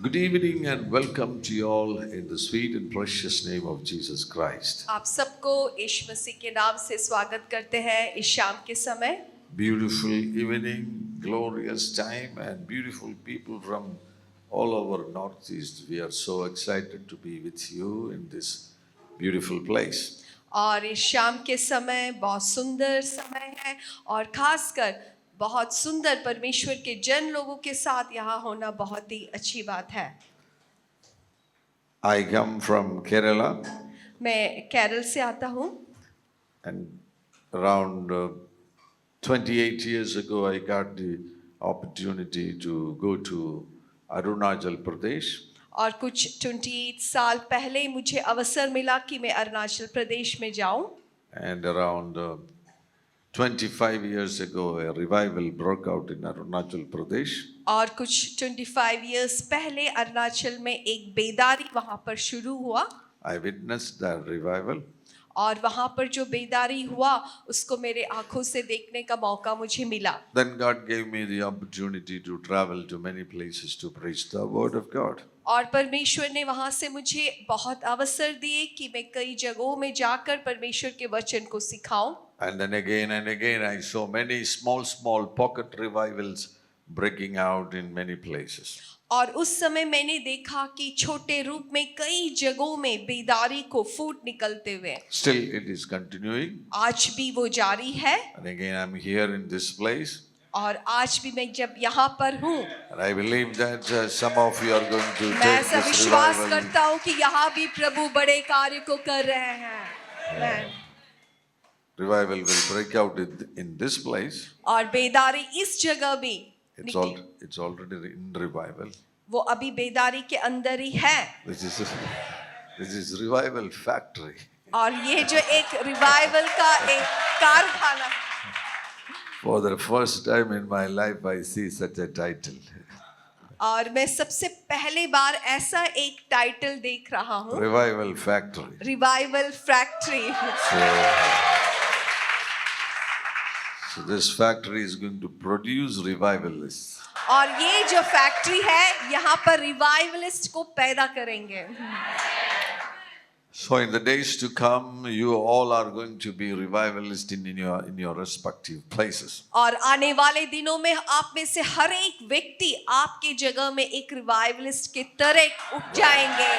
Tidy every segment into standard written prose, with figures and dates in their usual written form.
Good evening and welcome to you all in the sweet and precious name of Jesus Christ. आप सबको यीशु मसीह के नाम से स्वागत करते हैं इस शाम के समय। Beautiful evening, glorious time, and beautiful people from all over Northeast. We are so excited to be with you in this beautiful place. और इस शाम के समय बहुत सुंदर समय है और खासकर बहुत सुंदर परमेश्वर के जन लोगों के साथ यहाँ होना बहुत ही अच्छी बात है। I come from Kerala, मैं केरल से आता हूँ and around 28 years ago, I got the opportunity to go to Arunachal Pradesh. और कुछ 28 साल पहले मुझे अवसर मिला कि मैं अरुणाचल प्रदेश में जाऊं। And around 25 years ago, a revival broke out in Arunachal Pradesh. और कुछ 25 years पहले अरुणाचल में एक बेदारी वहाँ पर शुरू हुआ I witnessed that revival. और वहाँ पर जो बेदारी हुआ उसको मेरे आंखों से देखने का मौका मुझे मिला। Then God gave me the opportunity to travel to many places to preach the word of God. और परमेश्वर ने वहाँ से मुझे बहुत अवसर दिए कि मैं कई जगहों में जाकर परमेश्वर के वचन को सिखाऊं। And then again and again I saw many small pocket revivals breaking out in many places. और उस समय मैंने देखा कि छोटे रूप में कई जगहों में बेदारी को फूट निकलते हुए। Still it is continuing. आज भी वो जारी है। And again I'm here in this place. और आज भी मैं जब यहाँ पर हूँ And I believe that some of you are going to मैं take ऐसा this विश्वास revival. करता हूँ कि यहाँ भी प्रभु बड़े कार्य को कर रहे हैं। Amen. Revival will break out in this place. और बेदारी इस जगह भी It's already in revival. वो अभी बेदारी के अंदर ही है। This is revival factory. और ये जो एक रिवाइवल का एक कारखाना है। For the first time in my life, I see such a title. और मैं सबसे पहली बार ऐसा एक टाइटल देख रहा हूँ। Revival factory. Revival factory. So this factory is going to produce revivalists. और ये जो फैक्ट्री है यहाँ पर रिवाइवलिस्ट को पैदा करेंगे। So in the days to come, you all are going to be revivalists in your respective places. और आने वाले दिनों में आप में से हर एक व्यक्ति आपके जगह में एक रिवाइवलिस्ट के तरह उठ जाएंगे।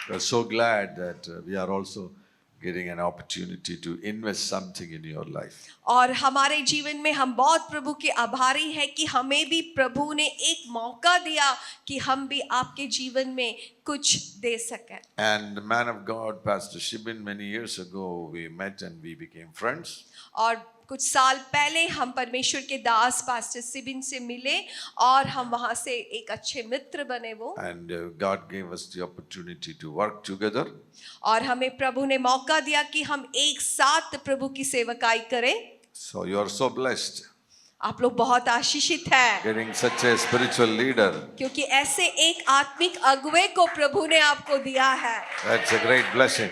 We're so glad that we are also getting an opportunity to invest something in your life. और हमारे जीवन में हम बहुत प्रभु के आभारी हैं कि हमें भी प्रभु ने एक मौका दिया कि हम भी आपके जीवन में कुछ दे सकें। And the man of God, Pastor Shibin, many years ago, we met and we became friends. और कुछ साल पहले हम परमेश्वर के दास पास्टर सिबिन से मिले और हम वहाँ से एक अच्छे मित्र बने वो। And God gave us the opportunity to work together. और हमें प्रभु ने मौका दिया कि हम एक साथ प्रभु की सेवकाई करें। So you are so blessed. आप लोग बहुत आशीषित हैं Getting such a spiritual leader. क्योंकि ऐसे एक आत्मिक अगुवे को प्रभु ने आपको दिया है। That's a great blessing.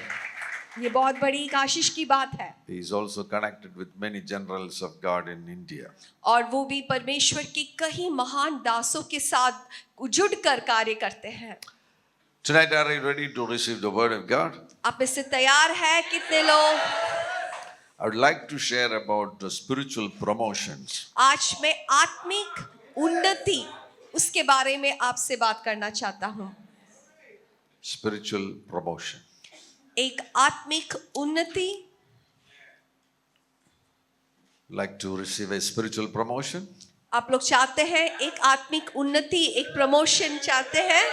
ये बहुत बड़ी एक आशीष की बात है। He is also connected with many generals of God in India. और वो भी परमेश्वर के कई महान दासों के साथ जुड़कर कार्य करते हैं। Tonight, are you ready to receive the word of God? आप इससे तैयार है कितने लोग? I would like to share about the spiritual promotions. आज मैं आत्मिक उन्नति उसके बारे में आपसे बात करना चाहता हूँ। Spiritual promotion. एक आत्मिक उन्नति। Like to receive a spiritual promotion? आप लोग चाहते हैं एक आत्मिक उन्नति, एक प्रमोशन चाहते हैं?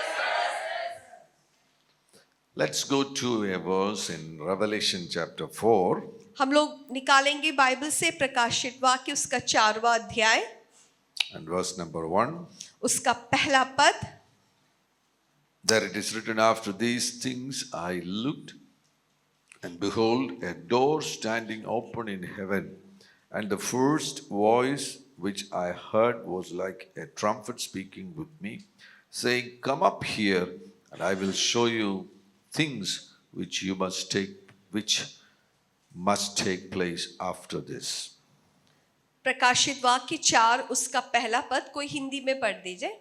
Let's go to a verse in Revelation chapter 4. हम लोग निकालेंगे बाइबल से प्रकाशित वाक्य उसका 4वां अध्याय And verse number 1. उसका पहला पद। There it is written, after these things I looked, and behold, a door standing open in heaven. And the first voice which I heard was like a trumpet speaking with me, saying, come up here, and I will show you things which must take place after this. प्रकाशित वाक्य 4 उसका पहला पद कोई हिंदी में पढ़ दीजिए।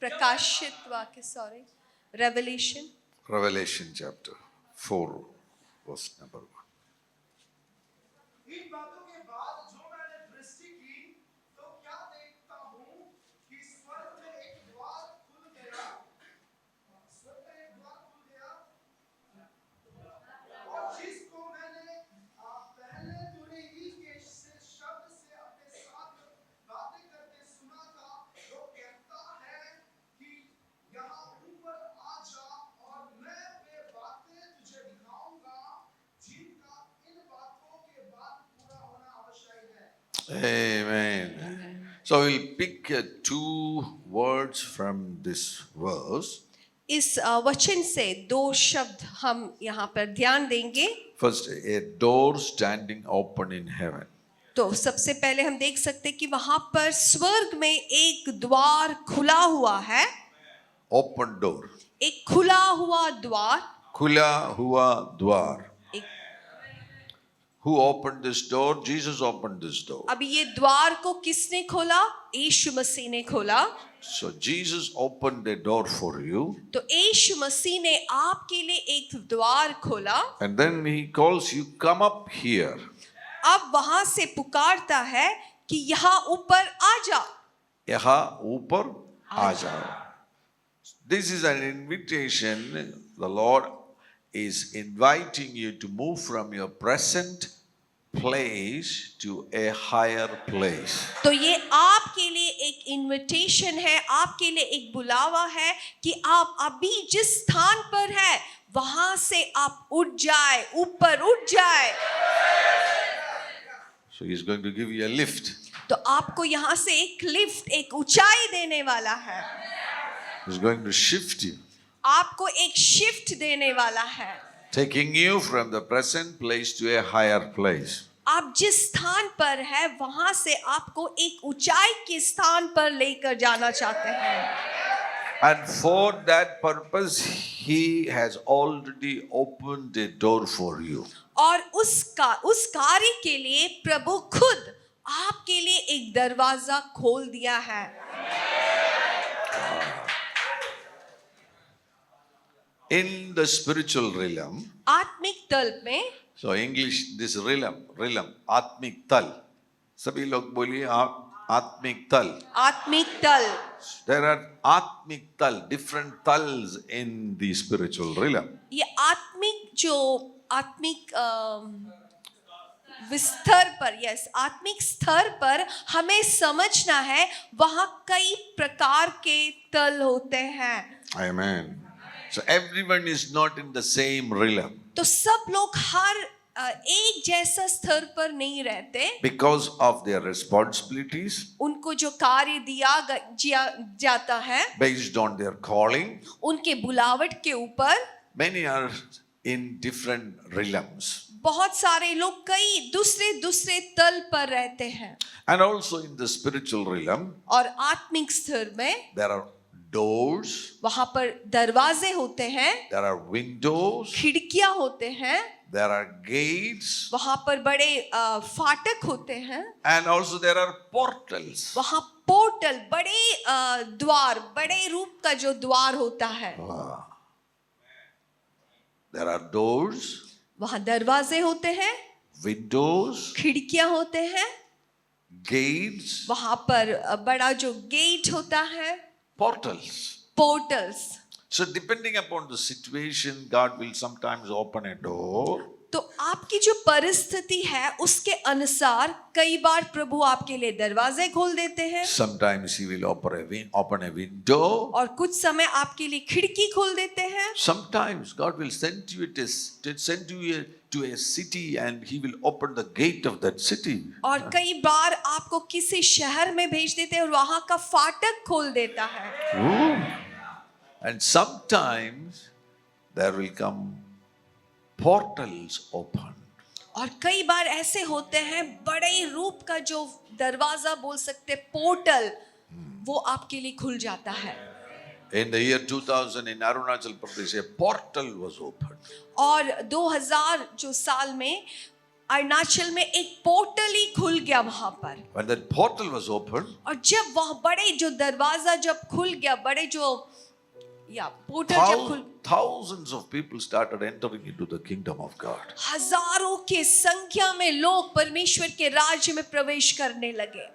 प्रकाशित वाक्य, sorry, revelation. Revelation chapter 4, verse number 1. इन बातों के बाद जो मैंने दृष्टि की तो क्या देखता हूँ कि स्वर्ग में एक द्वार खुल गया। स्वर्ग में एक द्वार खुल गया और जिसको मैंने पहले धुनी के शब्द से अपने साथ बातें करते सुना था, वो कहता है कि यहाँ ऊपर आ जा और मैं वे बातें तुझे दिखाऊंगा जिनका इन बातों के बाद पूरा होना आवश्यक है। Amen. So we'll pick two words from this verse. इस वचन से दो शब्द हम यहाँ पर ध्यान देंगे। First, a door standing open in heaven. तो सबसे पहले हम देख सकते हैं कि वहां पर स्वर्ग में एक द्वार खुला हुआ है। Open door. एक खुला हुआ द्वार। Khula hua dwar. एक, Who opened this door? Jesus opened this door. अभी ये द्वार को किसने खोला? यीशु मसीह ने खोला। So Jesus opened a door for you, तो यीशु मसीह ने आपके लिए एक द्वार खोला। and then he calls you, come up here. अब वहां से पुकारता है कि यहाँ ऊपर आ जा। यहाँ ऊपर आ जाओ. This is an invitation. The Lord is inviting you to move from your present place to a higher place. तो ये आपके लिए एक इनविटेशन है, आपके लिए एक बुलावा है कि आप अभी जिस स्थान पर है वहां से आप उठ जाए, ऊपर उठ जाए। So he's going to give you a lift. तो आपको यहाँ से एक लिफ्ट, एक ऊंचाई देने वाला है। He's going to shift you, आपको एक शिफ्ट देने वाला है। taking you from the present place to a higher place. आप जिस स्थान पर है वहां से आपको एक ऊंचाई के स्थान पर लेकर जाना चाहते हैं। And for that purpose, he has already opened a door for you. और उस कार्य के लिए प्रभु खुद आपके लिए एक दरवाजा खोल दिया है। In the spiritual realm, आत्मिक तल में, so English, this realm, आत्मिक तल. सभी लोग बोलिए आप आत्मिक तल. आत्मिक तल, There are आत्मिक तल, different tals in the spiritual realm. ये आत्मिक विस्तर पर, यस, आत्मिक स्तर पर हमें समझना है वहाँ कई प्रकार के तल होते हैं। Amen. So everyone is not in the same realm तो सब लोग हर एक जैसा स्तर पर नहीं रहते। because of their responsibilities, उनको जो कार्य दिया जाता है based on their calling. उनके बुलावट के ऊपर, Many are in different realms. बहुत सारे लोग कई दूसरे तल पर रहते हैं। And also in the spiritual realm, और आत्मिक स्तर में there are doors, वहां पर दरवाजे होते हैं, there are windows, खिड़कियां होते हैं, there are gates, वहां पर बड़े फाटक होते हैं, and also there are portals. वहां पोर्टल, बड़े द्वार, बड़े रूप का जो द्वार होता है। There are doors, वहां दरवाजे होते हैं, windows, खिड़कियां होते हैं, gates, वहां पर बड़ा जो गेट होता है, portals. Portals. So depending upon the situation, God will sometimes open a door. तो आपकी जो परिस्थिति है उसके अनुसार कई बार प्रभु आपके लिए दरवाजे खोल देते हैं, Sometimes He will open a window. और कुछ समय आपके लिए खिड़की खोल देते हैं। Sometimes God will send you to a city, and He will open the gate of that city. और कई बार आपको किसी शहर में भेज देते हैं और वहां का फाटक खोल देता है। And sometimes there will come portals open. और कई बार ऐसे होते हैं बड़े रूप का जो दरवाजा बोल सकते, पोर्टल, वो आपके लिए खुल जाता है। In the year 2000 in Arunachal Pradesh, a portal was opened. और 2000 जो साल में अरुणाचल में एक पोर्टल ही खुल गया वहां पर। When that portal was opened, और जब वह बड़े जो दरवाजा जब खुल गया, बड़े जो पोर्टल जब खुल, thousands of people started entering into the kingdom of God. हजारों के संख्या में लोग परमेश्वर के राज्य में प्रवेश करने लगे।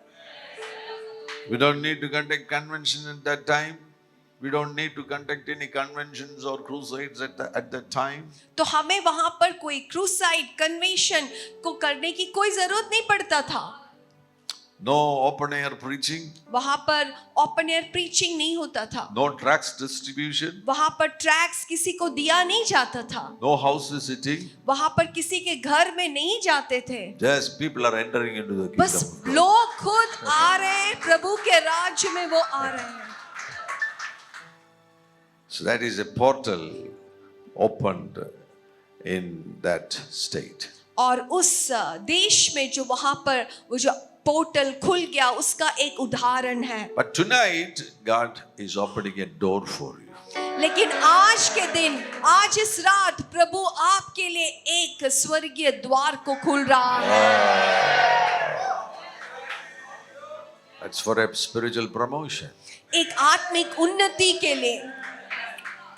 We don't need to conduct convention at that time. We don't need to conduct any conventions or crusades at that time. तो हमें वहां पर कोई क्रूसाइड कन्वेंशन को करने की कोई जरूरत नहीं पड़ता था। No open air preaching, वहां पर ओपन एयर प्रीचिंग नहीं होता था। no tracts distribution, वहां पर ट्रैक्स किसी को दिया नहीं जाता था। no house visiting. वहां पर किसी के घर में नहीं जाते थे। Just people are entering into the kingdom बस of God. लोग खुद आ रहे हैं, प्रभु के राज्य में वो आ रहे हैं। So that is a portal opened in that state. और उस देश में जो वहां पर वो जो पोर्टल खुल गया, उसका एक उदाहरण है। But tonight, God is opening a door for you. लेकिन आज के दिन, आज इस रात प्रभु आपके लिए एक स्वर्गीय द्वार को खोल रहा है। That's for a spiritual promotion. एक आत्मिक उन्नति के लिए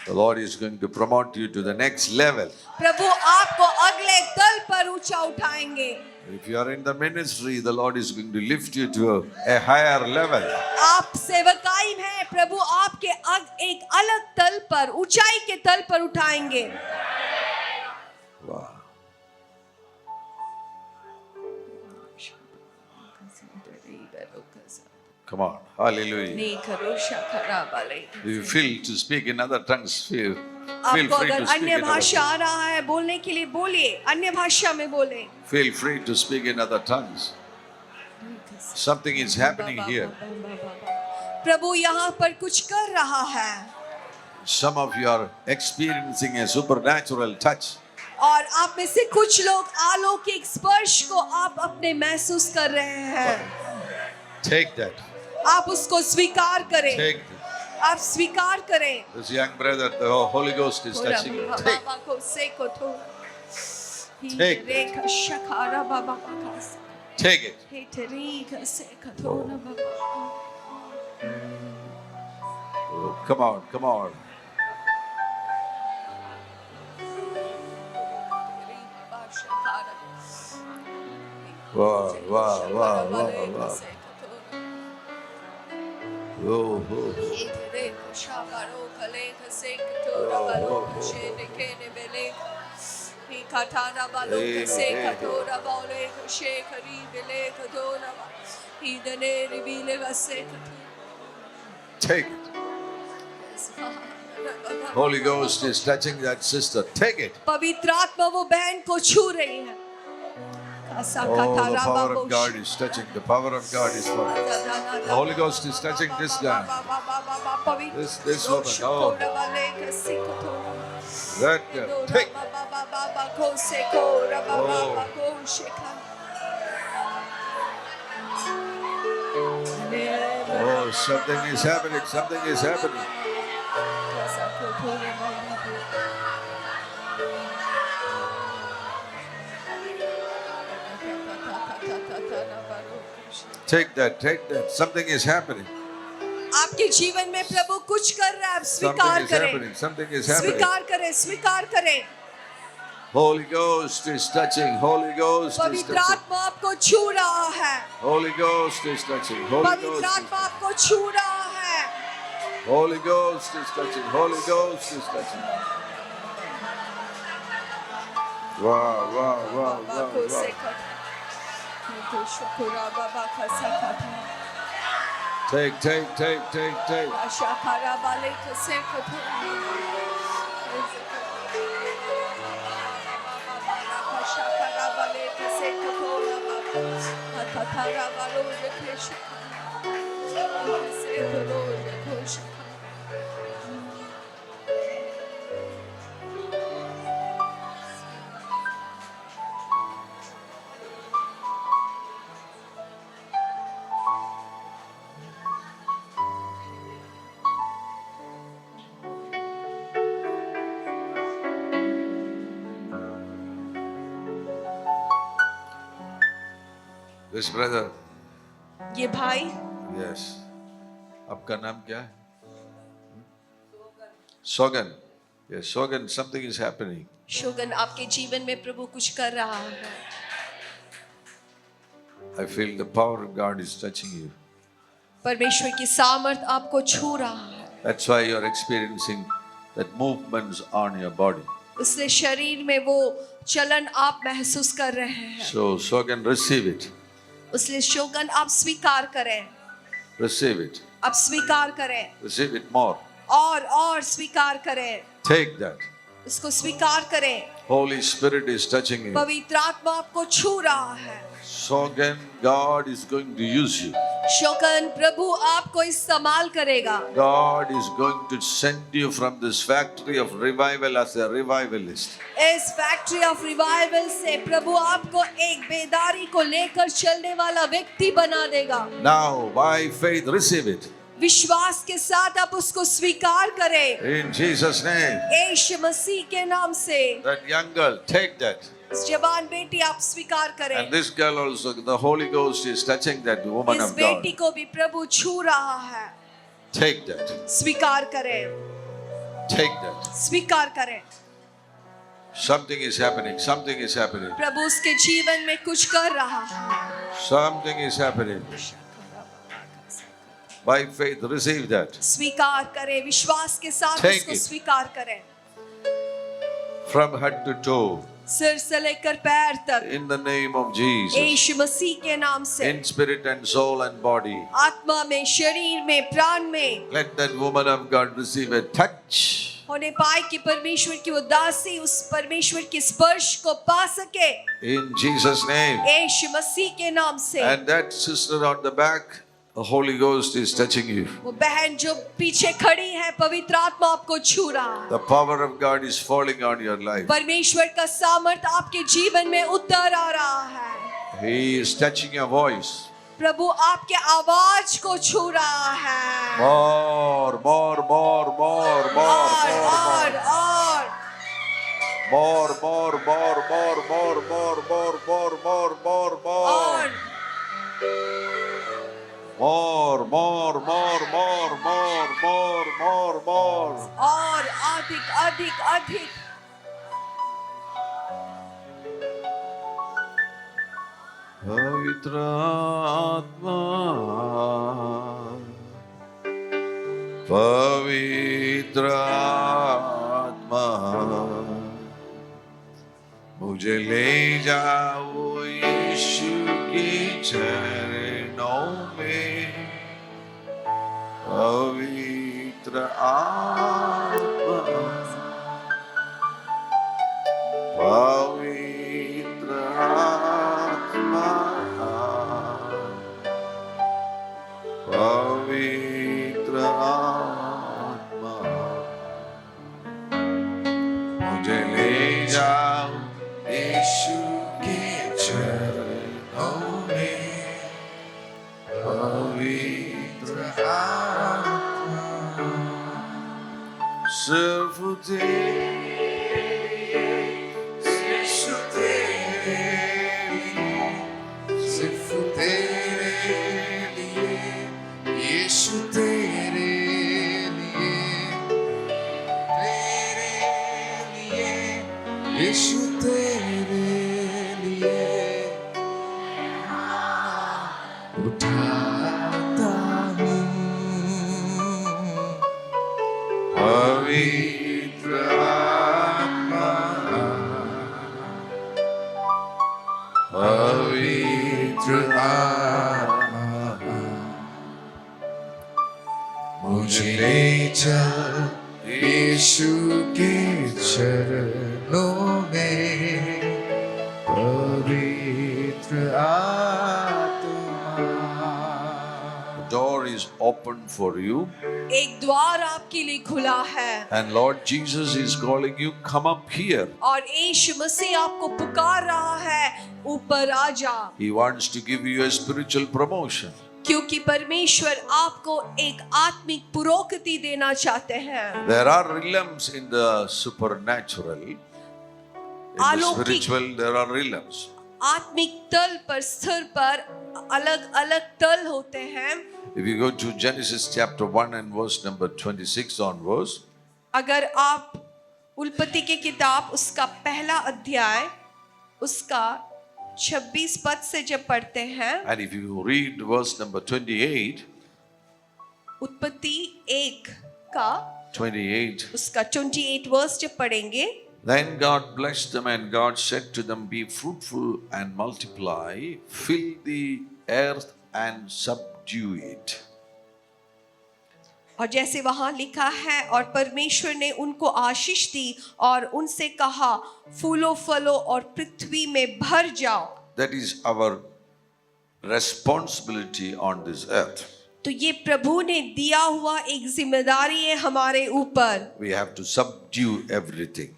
The Lord is going to promote you to the next level. प्रभु आपको अगले तल पर ऊंचा उठाएंगे। If you are in the ministry, the Lord is going to lift you to a higher level. आप सेवकाई में हैं, प्रभु आपके एक अलग तल पर, ऊंचाई के तल पर उठाएंगे। Wow. Come on. Hallelujah. If you feel to speak in other tongues, feel free आपको अगर to speak अन्य in other भाषा आ tongues. रहा है बोलने के लिए बोलिए, अन्य भाषा में बोले। Feel free to speak in other tongues. Something is happening here. प्रभु यहाँ पर कुछ कर रहा है। Some of you are experiencing a supernatural touch. और आप में से कुछ लोग अलौकिक स्पर्श को आप अपने महसूस कर रहे हैं। Take that. आप उसको स्वीकार करें। Take that. आप स्वीकार करें। This young brother, the Holy Ghost is touching him. Take. Take. Take it. Oh, come on, come on. Wow, wow, wow, wow, wow. Oh, oh. Take it. Holy Ghost is touching that sister. Take it. पवित्र आत्मा वो बहन को छू रही है। Oh, the power of God is touching. The power of God is flowing. The Holy Ghost is touching this guy. This woman. Oh, that girl. Take. Oh, something is happening. Something is happening. Take that. Take that. Something is happening. आपके जीवन में प्रभु कुछ कर रहा है, आप Something स्वीकार is करें। happening. Something is happening. स्वीकार करें, स्वीकार करें। Holy Ghost is touching. Holy Ghost is पवित्र touching. आत्मा आपको छू रहा है। Holy Ghost is touching. Holy पवित्र Ghost. आत्मा आपको छू रहा है। Holy Ghost is touching. Holy Ghost is touching. Wow, wow, wow, wow, wow. Take, take, take, take, take. This brother, ये भाई yes. आपका नाम क्या है? Sogan. Yes, Sogan, something is happening. शोगन, आपके जीवन में प्रभु कुछ कर रहा है. I feel the power of God is touching you. परमेश्वर की सामर्थ आपको छू रहा है. That's why you're experiencing that movements on your body. इसलिए शरीर में वो चलन आप महसूस कर रहे हैं. So, Sogan, receive it. इसलिए शोगन, आप स्वीकार करें. Receive it. आप स्वीकार करें. Receive it more. और स्वीकार करें. Take that. इसको स्वीकार करें. Holy Spirit is touching you. पवित्र आत्मा आपको छू रहा है. Sogan, God is going to use you. शोगन, प्रभु आपको इस्तेमाल करेगा. God is going to send you from this factory of revival as a revivalist. इस फैक्ट्री ऑफ रिवाइवल से प्रभु आपको एक बेदारी को लेकर चलने वाला व्यक्ति बना देगा. Now, by faith, receive it. विश्वास के साथ आप उसको स्वीकार करें. In Jesus' name. यीशु मसीह के नाम से. That young girl, take that. इस जवान बेटी आप स्वीकार And करें. this girl also, the Holy Ghost is touching that woman इस of God. बेटी को भी प्रभु छू रहा है. Take that. स्वीकार करें. Take that. स्वीकार करें. Something is happening. Something is happening. प्रभु उसके जीवन में कुछ कर रहा है. Something is happening. By faith, receive that. स्वीकार करें. विश्वास के साथ Take उसको it. स्वीकार करें. From head to toe. सिर से लेकर पैर तक. In the name of Jesus. यीशु मसीह के नाम से. In spirit and soul and body. आत्मा में, शरीर में, प्राण में Let that woman of God receive a touch. होने पाए कि परमेश्वर की उदासी उस परमेश्वर के स्पर्श को पा सके. In Jesus' name. यीशु मसीह के नाम से. And that sister on the back, the Holy Ghost is touching you. वो बहन जो पीछे खड़ी है, पवित्र आत्मा आपको छू रहा है. The power of God is falling on your life. परमेश्वर का सामर्थ आपके जीवन में उतर आ रहा है. He is touching your voice. प्रभु आपके आवाज को छू रहा है. More, more, more, more, more, और more, more, more, more, more, more, more, more, more, more, more, और more, more, more, more, more, more, more, more. और अधिक अधिक अधिक. पवित्र आत्मा, पवित्र आत्मा, मुझे ले जाओ यीशु के चरणों में. पवित्र आत्मा, पवित्र आत्मा, पवित्र आत्मा, मुझे ले जाओ यीशु के चरणों में. पवित्र आत्मा, सिर्फ सिर्फ तेरे लिए, यीशु तेरे लिए, यीशु तेरे लिए उठाता हूँ. पवित्र आत्मा, पवित्र आत्मा, मुझे ले चल यीशु के चरणों में. पवित्र आत्मा. door is open for you, एक द्वार आपके लिए खुला है. and Lord Jesus is calling you, come up here. और यीशु मसीह आपको पुकार रहा है, ऊपर आ जा. He wants to give you a spiritual promotion. क्योंकि परमेश्वर आपको एक आत्मिक पुरोगति देना चाहते हैं. There are realms in the supernatural. In the अलौकिक- spiritual, there are realms. आत्मिक तल पर स्तर पर अलग अलग तल होते हैं। If you go to Genesis chapter 1 and verse number 26 onwards, अगर आप उल्पत्ति की किताब उसका पहला अध्याय उसका 26 पद से जब पढ़ते हैं, and if you read verse number 28, उत्पत्ति 1 का 28, उसका 28 वर्स जब पढ़ेंगे, then God blessed them and God said to them, be fruitful and multiply, fill the earth and subdue it. और जैसे वहां लिखा है, और परमेश्वर ने उनको आशीष दी और उनसे कहा फूलो फलो और पृथ्वी में भर जाओ। That is our responsibility on this earth. तो ये प्रभु ने दिया हुआ एक जिम्मेदारी है हमारे ऊपर। We have to subdue everything.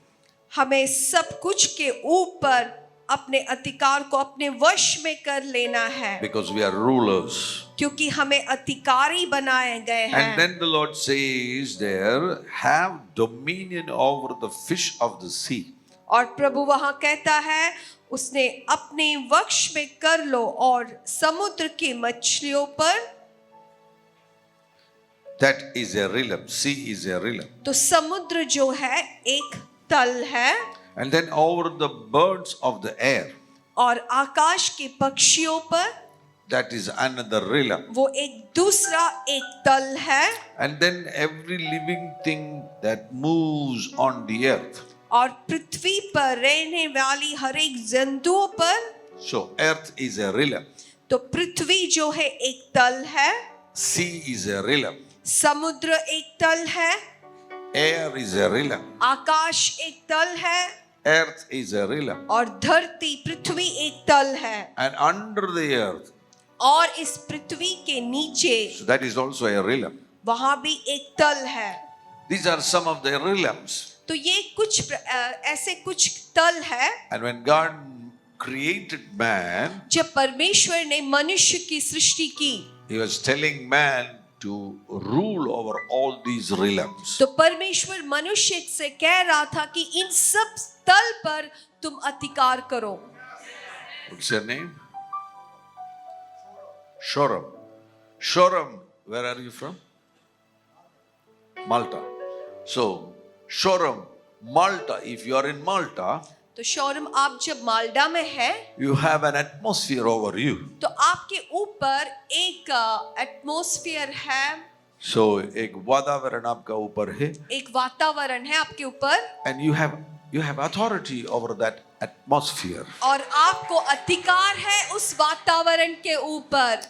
हमें सब कुछ के ऊपर अपने अधिकार को अपने वश में कर लेना है, Because we are rulers. क्योंकि हमें अधिकारी बनाए गए And हैं। then the Lord says there, have dominion over the fish of the sea. और प्रभु वहां कहता है उसने अपने वश में कर लो और समुद्र की मछलियों पर। That is a realm. Sea is a realm. तो समुद्र जो है एक तल है, And then over the birds of the air. और आकाश के पक्षियों पर That is another realm. वो एक दूसरा एक तल है। And then every living thing that moves on the earth. और पृथ्वी पर रहने वाली हर एक जंतुओं पर। So earth is a realm. तो पृथ्वी जो है एक तल है, Sea is a realm. समुद्र एक तल है, Air is a realm. आकाश एक तल है, Earth is a realm. और धरती पृथ्वी एक तल है। And under the earth, और इस पृथ्वी के नीचे so that is also a realm. वहां भी एक तल है। These are some of the realms. तो ये कुछ ऐसे कुछ तल है। And when God created man, जब परमेश्वर ने मनुष्य की सृष्टि की, He was telling man to rule over all these realms. तो परमेश्वर मनुष्य से कह रहा था कि इन सब तल पर तुम अधिकार करो। What's your name? Shoram. Shoram, where are you from? Malta. So, Shoram, Malta, if you are in Malta, तो शोरम आप जब माल्टा में है, you have an atmosphere over you. तो आपके ऊपर एक एटमॉस्फेयर है, So, एक वातावरण आपका ऊपर है, एक वातावरण है आपके ऊपर, and you have authority over that atmosphere. और आपको अधिकार है उस वातावरण के ऊपर।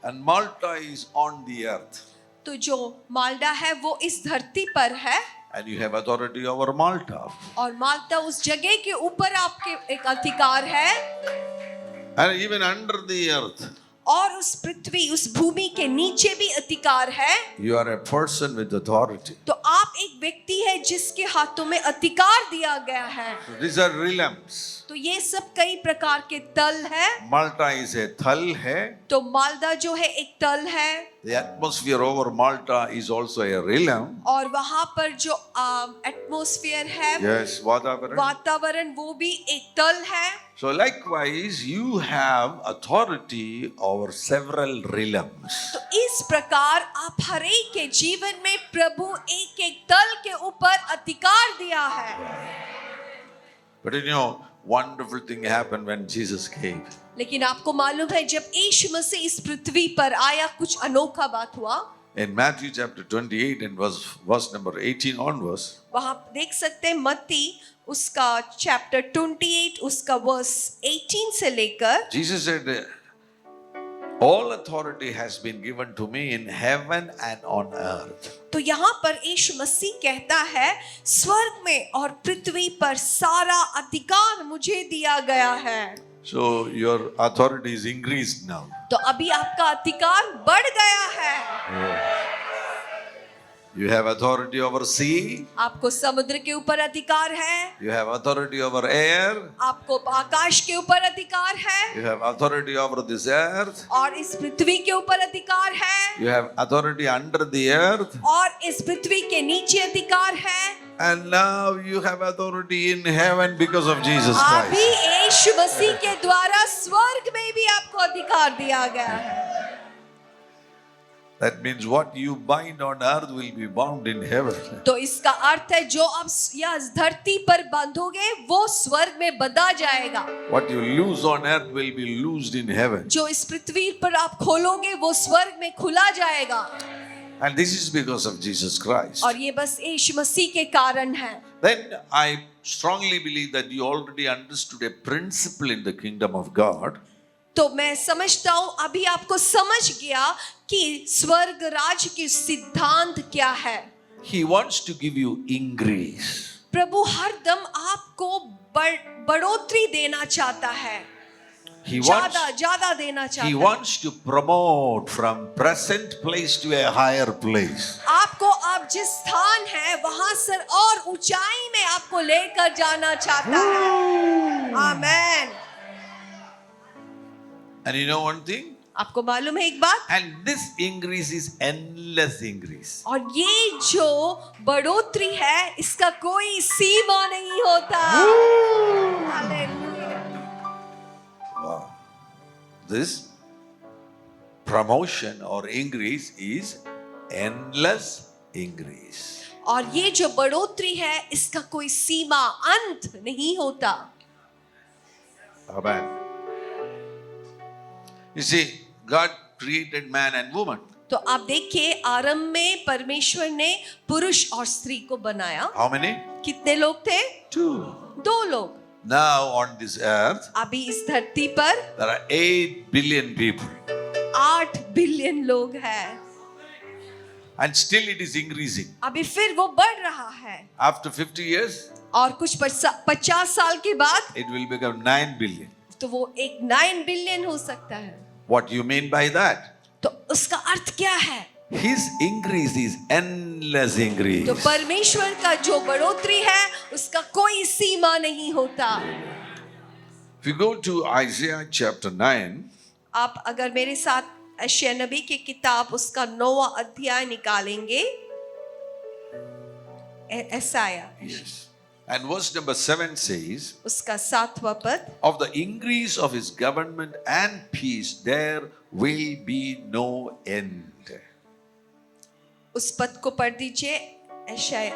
And Malta is on the earth. तो जो माल्टा है वो इस धरती पर है, And you have authority over Malta. और माल्टा उस जगह के ऊपर आपके एक अधिकार है। And even under the earth, और उस पृथ्वी उस भूमि के नीचे भी अधिकार है। you are a person with authority. तो आप एक व्यक्ति है जिसके हाथों में अधिकार दिया गया है। So these are realms. तो ये सब कई प्रकार के तल है। Malta is a thal है. तो माल्टा जो है एक तल है, The atmosphere over Malta is also a realm. और वहां पर जो एटमॉस्फेयर है, Yes, वातावरण. वातावरण, वो भी एक तल है। So likewise, you have authority over several realms. तो इस प्रकार आप हर एक के जीवन में प्रभु एक एक तल के ऊपर अधिकार दिया है। But you know, wonderful thing happened when Jesus came. लेकिन आपको मालूम है जब यीशु मसीह इस पृथ्वी पर आया, कुछ अनोखा बात हुआ। In Matthew chapter 28 and verse number 18 onwards, वहां देख सकते हैं मत्ती उसका चैप्टर 28 उसका वर्स 18 से लेकर, Jesus said, all authority has been given to me in heaven and on earth. तो यहाँ पर यीशु मसीह कहता है स्वर्ग में और पृथ्वी पर सारा अधिकार मुझे दिया गया है। So your authority is increased now. तो अभी आपका अधिकार बढ़ गया है। You have authority over sea. आपको समुद्र के ऊपर अधिकार है, You have authority over air. आपको आकाश के ऊपर अधिकार है, You have authority over this earth. और इस पृथ्वी के ऊपर अधिकार है, You have authority under the earth. और इस पृथ्वी के नीचे अधिकार है। And now you have authority in heaven because of Jesus अभी Christ. यीशु मसीह के द्वारा स्वर्ग में भी आपको अधिकार दिया गया है। That means what you bind on earth will be bound in heaven. तो इसका अर्थ है जो अब या धरती पर बांधोगे वो स्वर्ग में बंधा जाएगा, What you loose on earth will be loosed in heaven. जो इस पृथ्वी पर आप खोलोगे वो स्वर्ग में खुला जाएगा। And this is because of Jesus Christ. और ये बस यीशु मसीह के कारण है। Then I strongly believe that you already understood a principle in the kingdom of God. तो मैं समझता हूँ अभी आपको समझ गया कि स्वर्ग राज की सिद्धांत क्या है। He wants to give you increase. प्रभु हरदम आपको बढ़ोतरी देना चाहता है, He wants, ज्यादा देना he चाहता है। wants to promote from present place to a higher place. आपको आप जिस स्थान है वहां से और ऊंचाई में आपको लेकर जाना चाहता है। आमेन। And you know one thing? आपको मालूम है एक बात, And this increase is endless increase. और ये जो बढ़ोतरी है इसका कोई सीमा नहीं होता। Hallelujah. Wow. This promotion or increase is endless increase. और ये जो बढ़ोतरी है इसका कोई सीमा अंत नहीं होता। Amen. You see, God created man and woman. तो आप देखिए आरंभ में परमेश्वर ने पुरुष और स्त्री को बनाया। How many? कितने लोग थे? 2. 2 लोग। Now on this earth, अभी इस धरती पर there are 8 billion people. 8 billion लोग हैं। And still it is increasing. अभी फिर वो बढ़ रहा है, After 50 years, और कुछ 50 साल के बाद it will become 9 billion. तो वो एक 9 बिलियन हो सकता है। What do you mean by that? तो उसका अर्थ क्या है? His increase is endless increase. तो परमेश्वर का जो बढ़ोतरी है उसका कोई सीमा नहीं होता। If you go to Isaiah chapter 9, आप अगर मेरे साथ यशायाह नबी की किताब उसका 9वां अध्याय निकालेंगे, यशायाह yes. And verse number 7 says, उसका 7वां पद, of the increase of his government and peace there will be no end. उस पद को पढ़ दीजिए। यशायाह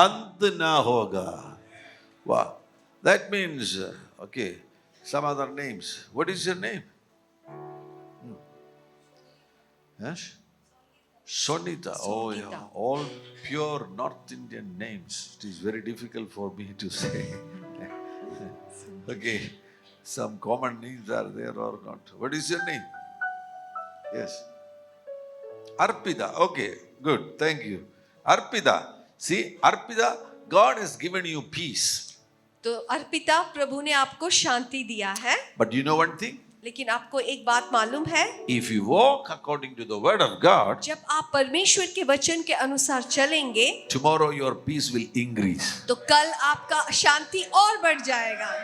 अंत ना होगा. Wow. That means, okay, some other names. What is your name? Yes? Sonita. Oh, yeah. Sonita. All pure North Indian names. It is very difficult for me to say. Okay. Some common names are there or not. What is your name? Yes. Arpita. Okay. Good. Thank you. Arpita. See, Arpita, God has given you peace. तो अर्पिता, प्रभु ने आपको शांति दिया है। But you know one thing? लेकिन आपको एक बात मालूम है, If you walk according to the word of God, जब आप परमेश्वर के वचन के अनुसार चलेंगे tomorrow your peace will increase. तो कल आपका शांति और बढ़ जाएगा,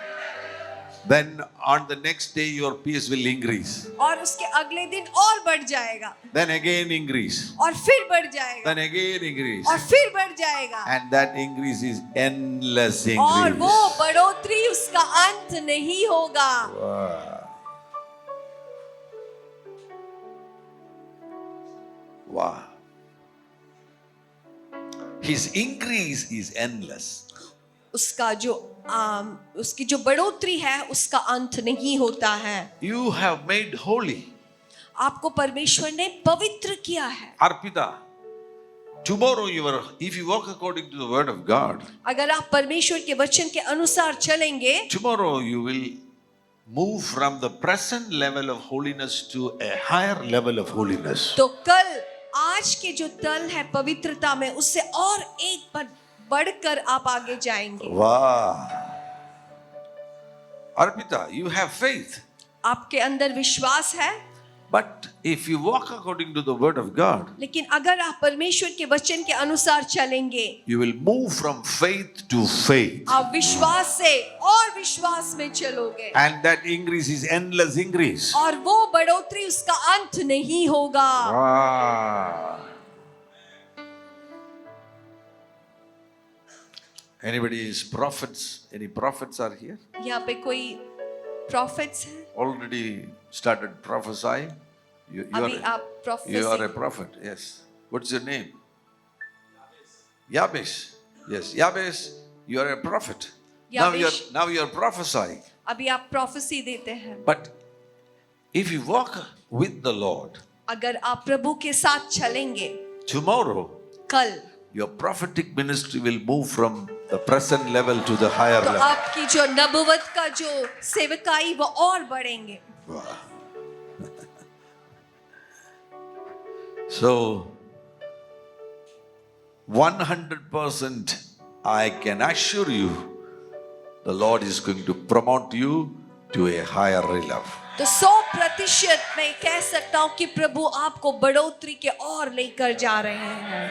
Then on the next day your peace will increase. और उसके अगले दिन और बढ़ जाएगा, Then again increase. और फिर बढ़ जाएगा, Then again increase. और फिर बढ़ जाएगा, And that increase is endless और increase. वो बढ़ोतरी उसका अंत नहीं होगा। Wow. Wow. His increase is endless. उसका जो उसकी जो बढ़ोतरी है उसका अंत नहीं होता है। You have made holy. आपको परमेश्वर ने पवित्र किया है। Arpita, tomorrow if you walk according to the word of God, अगर आप परमेश्वर के वचन के अनुसार चलेंगे, tomorrow you will move from the present level of holiness to a higher level of holiness. तो कल आज के जो तल है पवित्रता में उससे और एक पर बढ़कर आप आगे जाएंगे। Wow. Arpita, you have faith. आपके अंदर विश्वास है, But if you walk according to the word of God, लेकिन अगर आप परमेश्वर के वचन के अनुसार चलेंगे, you will move from faith to faith. आप विश्वास से और विश्वास में चलोगे, And that increase is endless increase. और वो बढ़ोतरी उसका अंत नहीं होगा। Ah. Anybody is prophets? Any prophets are here? यहाँ पे कोई प्रॉफिट्स हैं? Already started prophesying? You अभी are, आप you are a प्रॉफेसी, prophet, yes. What's your name? Yabes. Yes, Yabes, you are a prophet. Yabesh. Now you are prophesying. अभी आप प्रॉफेसी देते हैं। But if you walk with the Lord, अगर आप प्रभु के साथ चलेंगे, tomorrow कल your prophetic ministry will move from the present level to the higher तो level. आपकी जो नबुवत का जो सेवकाई वो और बढ़ेंगे। So 100% I can assure you the Lord is going to promote you to a higher level. तो 100% मैं कह सकता हूँ कि प्रभु आपको बढ़ोतरी के और लेकर जा रहे हैं,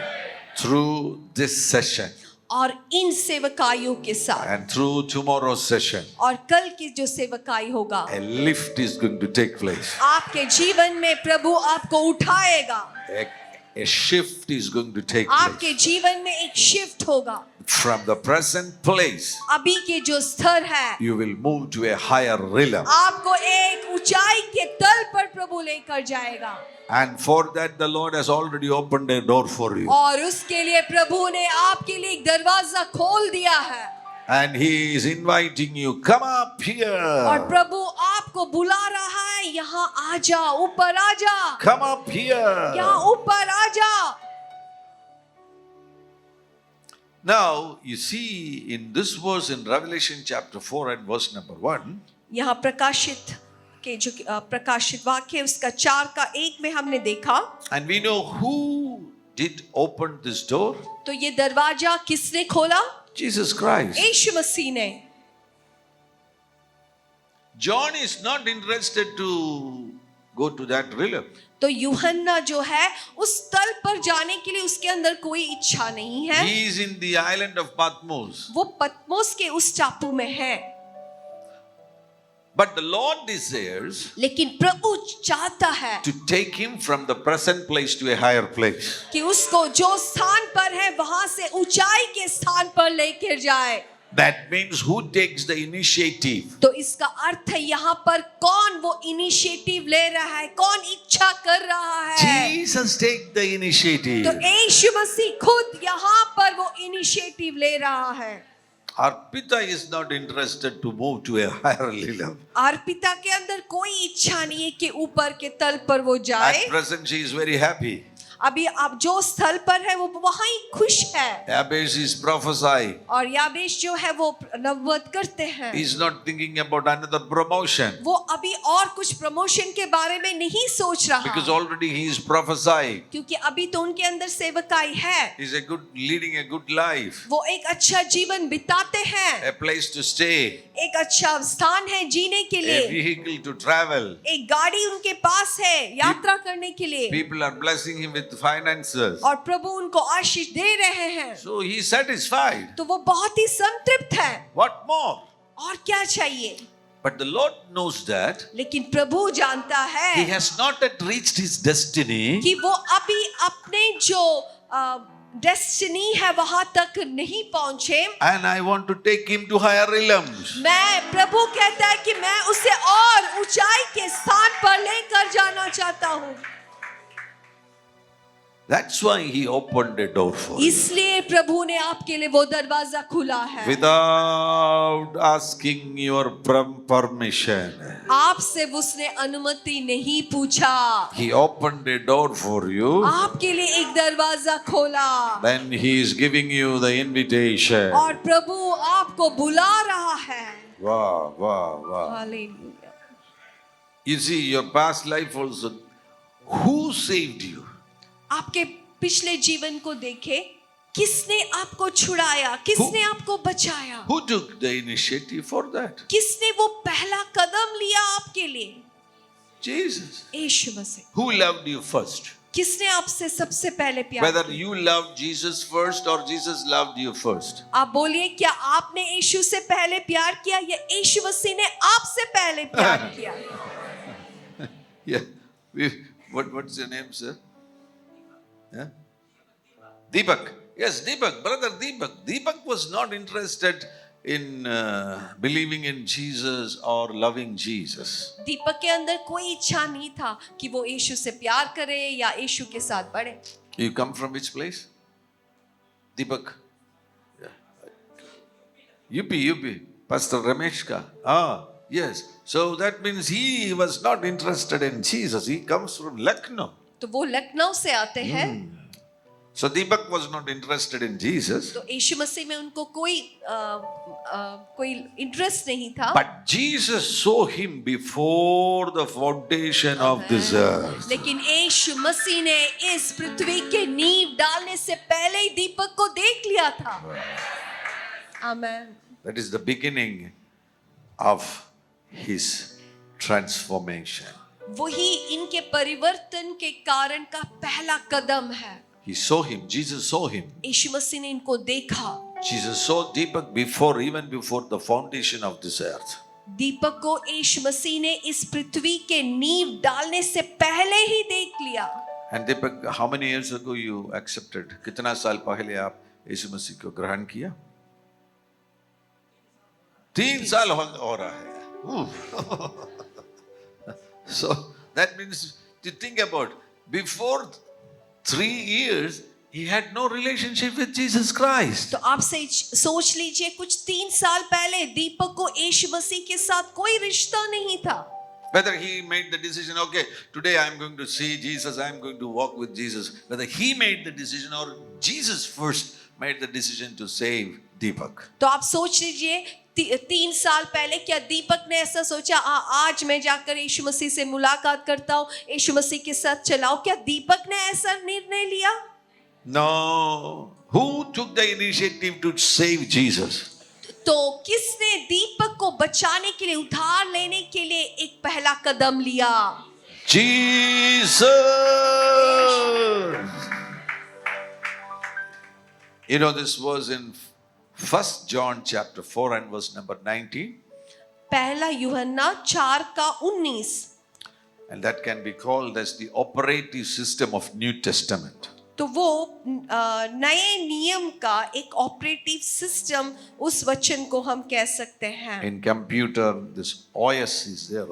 Through this session और इन सेवकाइयों के साथ and through tomorrow's session, और कल की जो सेवकाई होगा, a lift is going to take place. आपके जीवन में प्रभु आपको उठाएगा, A shift is going to take आपके place. जीवन में एक शिफ्ट होगा। From the present place, अभी के जो स्तर है, you will move to a higher realm. आपको एक ऊंचाई के तल पर प्रभु लेकर जाएगा, And for that, the Lord has already opened a door for you. और उसके लिए प्रभु ने आपके लिए एक दरवाजा खोल दिया है, And He is inviting you, come up और here. प्रभु आपको बुला रहा है, यहाँ आ जा, ऊपर आ जा, Come up यहाँ here. ऊपर आ जा। Now, you see in this verse in Revelation chapter 4 and verse number 1, यहाँ प्रकाशित के जो प्रकाशित वाक्य है उसका 4:1 में हमने देखा, and we know who did open this door? तो ये दरवाजा किसने खोला? Jesus Christ. यीशु मसीह ने। John is not interested to go to that realm. तो यूहन्ना जो है उस तल पर जाने के लिए उसके अंदर कोई इच्छा नहीं है, He is in the island of Patmos. वो पतमोस के उस टापू में है। But the Lord desires लेकिन प्रभु चाहता है to take him from the present place to a higher place. कि उसको जो स्थान पर है वहां से ऊंचाई के स्थान पर लेकर जाए। That means who takes the initiative? तो इसका अर्थ है यहाँ पर कौन वो इनिशिएटिव ले रहा है, कौन इच्छा कर रहा है? Jesus take the initiative. तो यीशु मसीह खुद यहाँ पर वो इनिशिएटिव ले रहा है। Arpita is not interested to move to a higher level. Arpita के अंदर कोई इच्छा नहीं है कि ऊपर के तल पर वो जाए। At present she is very happy. अभी आप जो स्थल पर है वो वहां ही खुश है, Jabez is prophesying. और याबेश जो है वो नबूवत करते हैं। He is not thinking about another promotion वो अभी और कुछ प्रमोशन के बारे में नहीं सोच रहा, because already he is prophesying. क्योंकि अभी तो उनके अंदर सेवकाई है, He is leading a good life, वो एक अच्छा जीवन बिताते हैं, a place to stay, एक अच्छा स्थान है जीने के a लिए, vehicle to travel. एक गाड़ी उनके पास है यात्रा करने के लिए, People are blessing him with finances. और प्रभु उनको आशीष दे रहे हैं। So he is satisfied. तो वो बहुत ही संतृप्त है, What more? और क्या चाहिए? But the Lord knows that लेकिन प्रभु जानता he है has not yet reached his destiny. कि वो अभी अपने जो डेस्टिनी है वहां तक नहीं पहुंचे। And I want to take him to higher realms. मैं प्रभु कहता है कि मैं उसे और ऊंचाई के स्थान पर लेकर जाना चाहता हूँ, That's why he opened a door for you. इसलिए प्रभु ने आपके लिए वो दरवाजा खुला है। Without asking your permission. आपसे उसने अनुमति नहीं पूछा, He opened a door for you. आपके लिए एक दरवाजा खोला, Then he is giving you the invitation. और प्रभु आपको बुला रहा है। Wow, wow, wow. Hallelujah. You see, your past life also, who saved you? आपके पिछले जीवन को देखे, किसने आपको छुड़ाया, किसने आपको बचाया, Who took the initiative for that? किसने वो पहला कदम लिया आपके लिए? Jesus. Yeshu Masih. Who loved you first? किसने आपसे सबसे पहले प्यार Whether किया? you loved Jesus first or Jesus loved you first. आप बोलिए, क्या आपने यीशु से पहले प्यार किया या यीशु मसीह ने आपसे पहले प्यार किया? Yeah. What's your name, sir? Yeah? Deepak. Yes, Deepak. Brother Deepak. Deepak was not interested in believing in Jesus or loving Jesus. दीपक के अंदर कोई इच्छा नहीं था कि वो यीशु से प्यार करे या यीशु के साथ बढ़े। You come from which place? Deepak. Yeah. UP. Pastor Ramesh ka. Ah, yes. So that means he was not interested in Jesus. He comes from Lucknow. तो वो लखनऊ से आते हैं। So Deepak was not interested in Jesus. तो यीशु मसीह में उनको कोई interest नहीं था। But Jesus saw him before the foundation of this earth. लेकिन यीशु मसीह ने इस पृथ्वी के नींव डालने से पहले ही दीपक को देख लिया था। आमेन। That is the beginning of his transformation. वही इनके परिवर्तन के कारण का पहला कदम है। He saw him. Jesus saw him. यीशु मसीह ने इनको देखा। Jesus saw Deepak even before the foundation of this earth. दीपक को यीशु मसीह ने इस पृथ्वी के नींव डालने से पहले ही देख लिया। And Deepak, how many years ago you accepted? कितना साल पहले आप यीशु मसीह को ग्रहण किया? 3 साल हो रहा है। So that means to think about, before 3 years he had no relationship with Jesus Christ. तो आप सोच लीजिए, कुछ 3 साल पहले दीपक को यीशु मसीह के साथ कोई रिश्ता नहीं था। Whether he made the decision, okay, today I am going to see Jesus, I am going to walk with Jesus. Whether he made the decision or Jesus first made the decision to save Deepak. तो आप सोच लीजिए, 3 साल पहले क्या दीपक ने ऐसा सोचा, आज मैं जाकर यीशु मसीह से मुलाकात करता हूँ, यीशु मसीह के साथ चलाओ? क्या दीपक ने ऐसा निर्णय लिया? No. Who took the initiative to save Jesus? तो किसने दीपक को बचाने के लिए, उधार लेने के लिए एक पहला कदम लिया? Jesus. You know, this was in 1 John chapter 4 and verse number 19. पहला यूहन्ना 4 का 19। And that can be called as the operative system of New Testament. तो वो नए नियम का एक ऑपरेटिव सिस्टम, उस वचन को हम कह सकते हैं। In computer, this OS is there.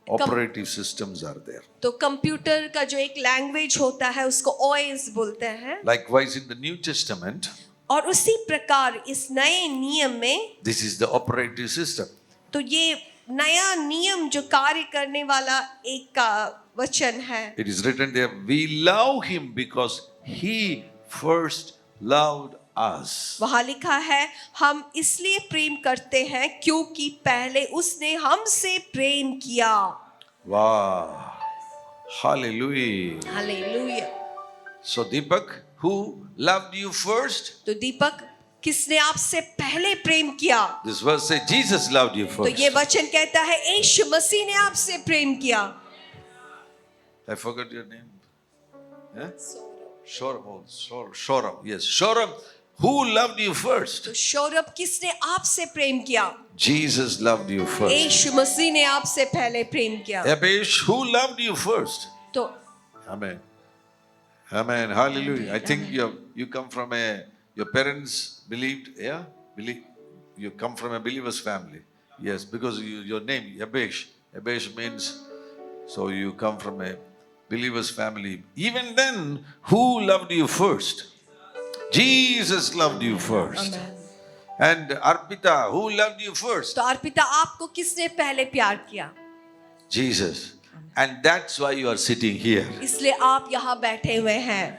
Operative systems are there. तो कंप्यूटर का जो एक लैंग्वेज होता है उसको OS बोलते हैं। Likewise, in the New Testament, और उसी प्रकार इस नए नियम में this is the operative system. तो ये नया नियम जो कार्य करने वाला एक का वचन है। It is written there, we love him because he first loved us. वहां लिखा है, हम इसलिए प्रेम करते हैं क्योंकि पहले उसने हमसे प्रेम किया। Wow. Hallelujah. Hallelujah. So Deepak, who loved you first? तो दीपक, किसने आपसे पहले प्रेम किया? This verse says Jesus loved you तो first. ये वचन कहता है यीशु मसीह ने आपसे प्रेम किया। I forgot your name. Yeah? Shoram. Yes, Shoram. Who loved you first? तो सौरभ, किसने आपसे प्रेम किया? Jesus loved you first. यीशु मसीह ने आपसे पहले प्रेम किया। Abish, who loved you first? तो Amen. Amen. Hallelujah. I think you come from your parents believed, yeah? You come from a believer's family. Yes, because your name, Yabesh. Yabesh means, so you come from a believer's family. Even then, who loved you first? Jesus loved you first. Amen. And Arpita, who loved you first? तो अर्पिता, आपको किसने पहले प्यार किया? Jesus. And that's why you are sitting here. इसलिए आप यहाँ बैठे हुए हैं।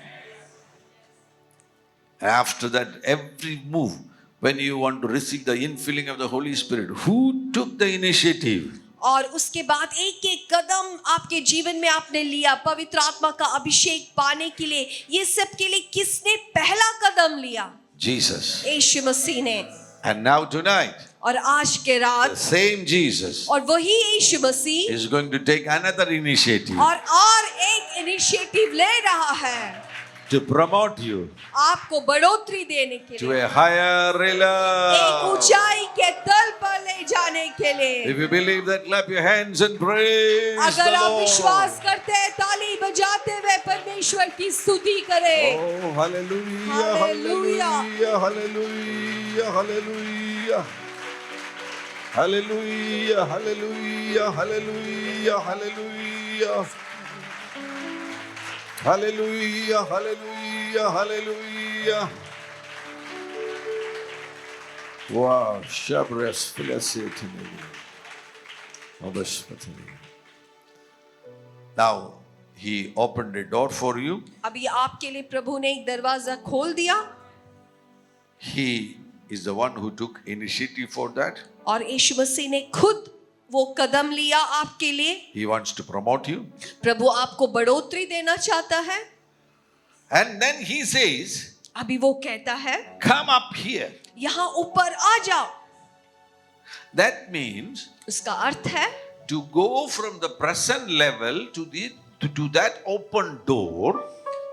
After that, every move, when you want to receive the infilling of the Holy Spirit, who took the initiative? और उसके बाद एक एक कदम आपके जीवन में आपने लिया पवित्र आत्मा का अभिषेक पाने के लिए, ये सब के लिए किसने पहला कदम लिया? Jesus. यीशु मसीह ने। And now tonight, और आज के the रात same Jesus और वही यीशु मसीह is going to take another initiative और एक इनिशिएटिव ले रहा है to promote you आपको बढ़ोतरी देने के to लिए, a higher एक realm. ऊंचाई के तल पर ले जाने के लिए। If you believe that, clap your hands and praise the अगर आप Lord. विश्वास करते हैं, ताली बजाते हुए परमेश्वर की स्तुति करें। Oh, hallelujah, Hallelujah. hallelujah, hallelujah, hallelujah, hallelujah, hallelujah, hallelujah, hallelujah, hallelujah, hallelujah. Wow, Shabras Philasetini. Now, he opened a door for you. अभी आपके लिए प्रभु ने एक दरवाजा खोल दिया He is the one who took initiative for that. और यीशु मसीह ने खुद वो कदम लिया आपके लिए। He wants to promote you. प्रभु आपको बढ़ोतरी देना चाहता है। And then he says, अभी वो कहता है, come up here. यहाँ ऊपर आ जाओ। That means उसका अर्थ है to go from the present level to that open door.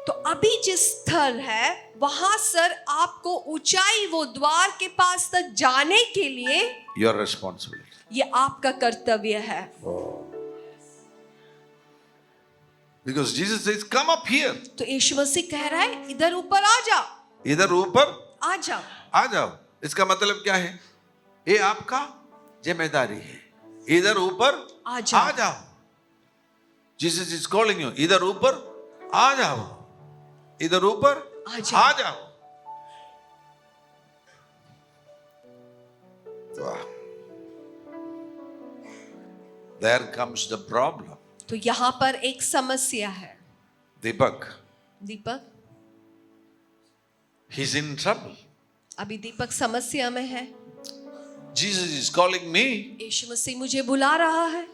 तो अभी जिस स्थल है वहां सर आपको ऊंचाई वो द्वार के पास तक जाने के लिए Your responsibility. ये आपका कर्तव्य है। Because Jesus says, come up here. तो यीशु मसीह कह रहा है इधर ऊपर आ जाओ, इधर ऊपर आ जाओ। आ जाओ। इसका मतलब क्या है? ये आपका जिम्मेदारी है। इधर ऊपर आ जाओ। आ जाओ। Jesus is calling you. इधर ऊपर आ जाओ। इधर ऊपर आ जाओ। आ जाओ। वाह। There comes the problem. तो यहाँ पर एक समस्या है। Deepak, Deepak, he's in trouble. अभी दीपक समस्या में है। Jesus is calling me, यीशु मसीह मुझे बुला रहा है,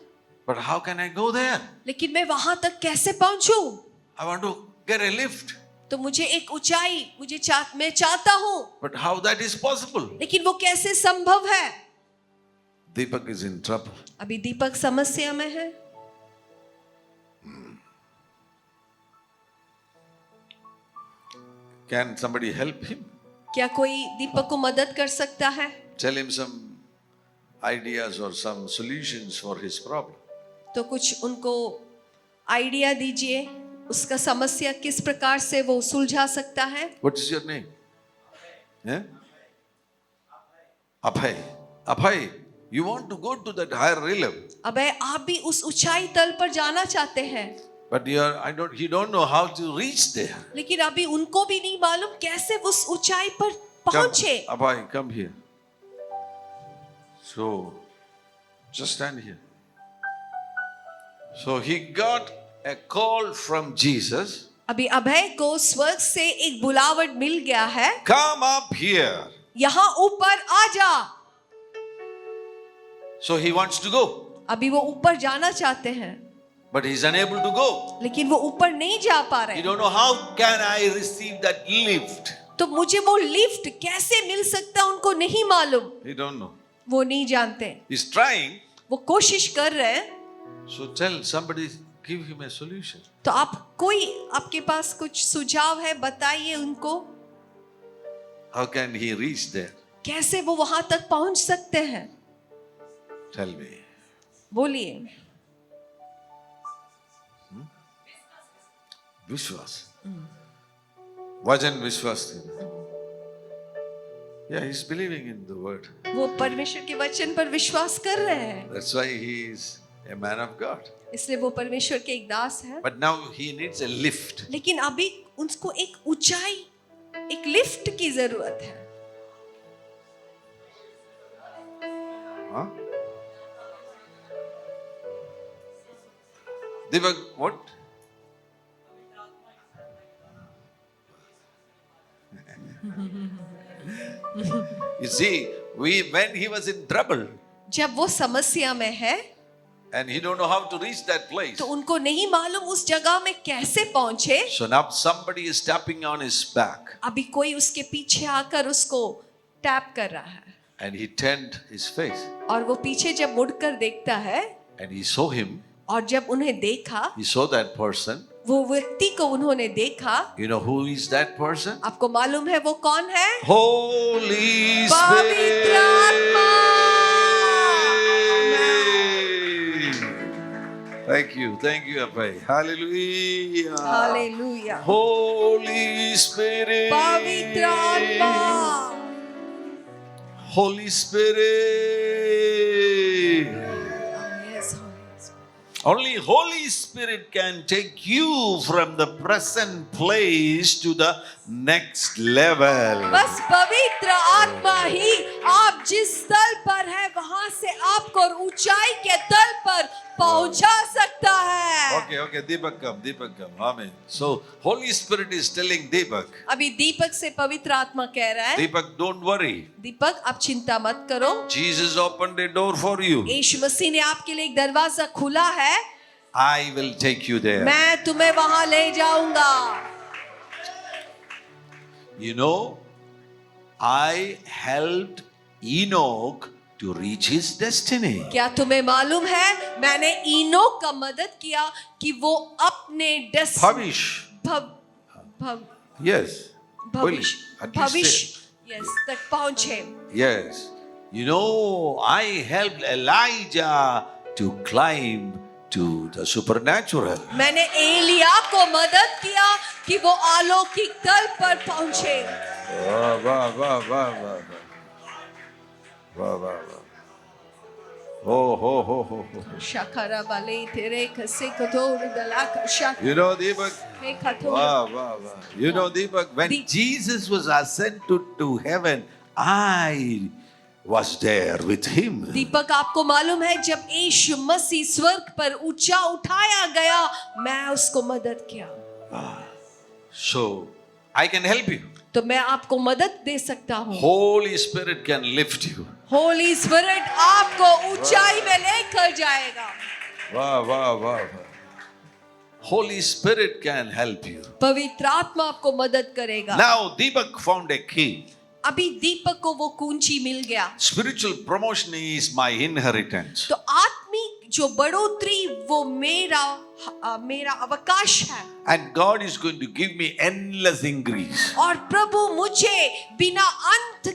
but how can I go there? लेकिन मैं वहां तक कैसे पहुंचूं? I want to get a lift, तो मुझे एक ऊंचाई मैं चाहता हूं, but how that is possible? लेकिन वो कैसे संभव है? Deepak is in trouble. अभी दीपक समस्या में है। Can somebody help him? क्या कोई दीपक को मदद कर सकता है? Tell him some ideas or some solutions for his problem. तो कुछ उनको आइडिया दीजिए, उसका समस्या किस प्रकार से वो सुलझा सकता है। What is your name? Yeah? Abhay. Abhay, you want to go to that higher realm, अबे आप भी उस ऊंचाई तल पर जाना चाहते हैं, but you don't know how to reach there. लेकिन अभी उनको भी नहीं मालूम कैसे उस ऊंचाई पर Come, पहुंचे। Abhay, come here. So, just stand here. So he got a call from Jesus. अभी अभय को स्वर्ग से एक बुलावट मिल गया है, Come up here. यहाँ ऊपर आ जा। So he wants to go, अभी वो ऊपर जाना चाहते हैं, but he's unable to go. लेकिन वो ऊपर नहीं जा पा You रहे। don't know how can I receive that lift. तो मुझे वो लिफ्ट कैसे मिल सकता उनको नहीं मालूम, You don't know. वो नहीं जानते। He's trying. वो कोशिश कर रहे हैं। So tell somebody, give him a solution. तो आपके पास कुछ सुझाव है, बताइए उनको How can he reach there? कैसे वो वहां तक पहुंच सकते हैं। Tell me. बोलिए। Vishwas. Vajan Vishwas. Yeah, he's believing in the word. वो परमेश्वर के वचन पर विश्वास कर रहे हैं, That's why he is a man of God. इसलिए वो परमेश्वर के एक दास है। But now he needs a lift. लेकिन अभी उसको एक ऊंचाई, एक लिफ्ट की जरूरत है। Huh? Deepak, what? You see, when he was in trouble, जब वो समस्या में है, and he don't know how to reach that place. तो उनको नहीं मालूम उस जगह में कैसे पहुंचे. So now somebody is tapping on his back, अभी कोई उसके पीछे आकर उसको टैप कर रहा है and he turned his face, और वो पीछे जब मुड़कर देखता है and he saw him. और जब उन्हें देखा, He saw that person. वो व्यक्ति को उन्होंने देखा. You know who is that person? आपको मालूम है वो कौन है? Holy पवित्र आत्मा. Spirit. Thank you, Appai. Hallelujah. Hallelujah. Holy Spirit. पवित्र आत्मा. Holy Spirit. Yes, Only Holy Spirit can take you from the present place to the next level. बस पवित्र आत्मा ही आप जिस तल पर है वहां से आपको ऊंचाई के तल पर पहुंचा सकता है. Okay, Deepak come. Amen. So, Holy Spirit is telling Deepak, अभी दीपक से पवित्र आत्मा कह रहा है, Deepak, don't worry. दीपक आप चिंता मत करो. Jesus opened a door for you. यीशु मसीह ने आपके लिए एक दरवाजा खुला है. I will take you there. मैं तुम्हें वहां ले जाऊंगा. You know, I helped Enoch to reach his destiny. क्या तुम्हें मालूम है मैंने इनोक का मदद किया कि वो अपने Bhavish. Yes. भविष्य At least भविष्य यस तक पहुंचे. Yes. You know, I helped Elijah to climb to the supernatural. मैंने एलिया को मदद किया कि वो अलौकिक तल पर पहुंचे. वाह. Oh. शखरा वाले तेरे खसे कठोर दलाक शक You know, Deepak. में कठोर. Wow. You know, Deepak, when Jesus was ascended to heaven, I was there with him. दीपक आपको मालूम है जब यीशु मसीह स्वर्ग पर ऊंचा उठाया गया मैं उसको मदद किया. So, I can help you. तो मैं आपको मदद दे सकता हूँ. Holy Spirit can lift you. Holi spirit आपको ऊंचाई में लेकर जाएगा. Wow. Holy Spirit can help you. पवित्र आत्मा आपको मदद करेगा. Now, Deepak found a key. अभी दीपक को वो कुंजी मिल गया. Spiritual promotion is my inheritance. तो आत्मिक जो बढ़ोतरी वो मेरा अवकाश है. And God is going to give me endless increase. और प्रभु मुझे बिना अंत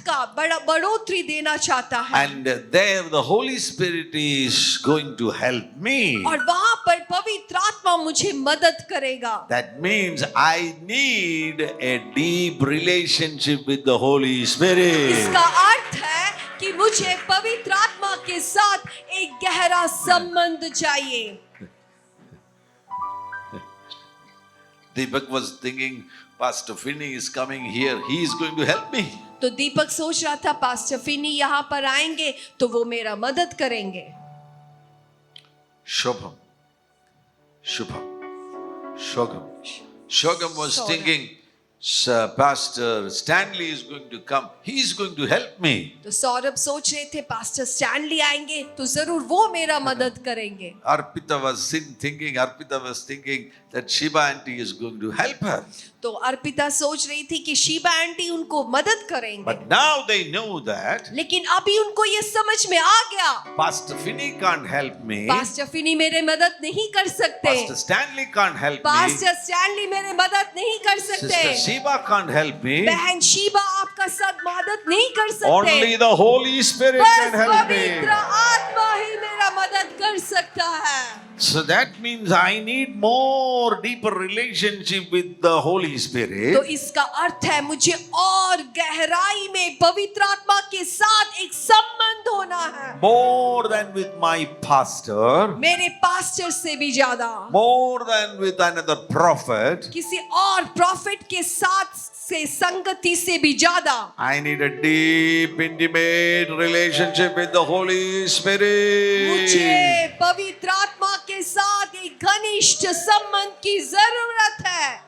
का बढ़ोतरी देना चाहता है. And there the Holy Spirit is going to help me. और वहां पर पवित्र आत्मा मुझे मदद करेगा. That means I need a deep relationship with the Holy Spirit. इसका अर्थ है कि मुझे पवित्र आत्मा के साथ एक गहरा संबंध चाहिए. Deepak was thinking, Pastor Finney is coming here. He is going to help me. तो दीपक सोच रहा था पास्टर फिनी यहाँ पर आएंगे तो वो मेरा मदद करेंगे. Shobham was Shogam. thinking, Pastor Stanley is going to come. He is going to help me. तो सौरभ सोच रहे थे पास्टर स्टैनली आएंगे तो जरूर वो मेरा मदद करेंगे. Arpita was thinking that Shiba auntie is going to help her. तो अर्पिता सोच रही थी कि शीबा आंटी उनको मदद करेंगे. But now they know that लेकिन अभी उनको ये समझ में आ गया Pastor Finney can't help me. Pastor Finney मेरे मदद नहीं कर सकते. Pastor Stanley can't help me. Pastor Stanley मेरे मदद नहीं कर सकते. Sister Shiba can't help me. बहन शीबा आपका साथ मदद नहीं कर सकते. Only the Holy Spirit बस can help me. पवित्र आत्मा ही मेरा मदद कर सकता है. So that means I need more deeper relationship with the Holy Spirit. तो इसका अर्थ है मुझे और गहराई में पवित्र आत्मा के साथ एक संबंध होना है. More than with my pastor. मेरे पास्टर से भी ज्यादा. More than with another prophet. किसी और प्रॉफिट के साथ से संगति से भी ज्यादा. I need a deep, intimate relationship with the Holy Spirit. मुझे पवित्र आत्मा के साथ एक घनिष्ठ संबंध की जरूरत है.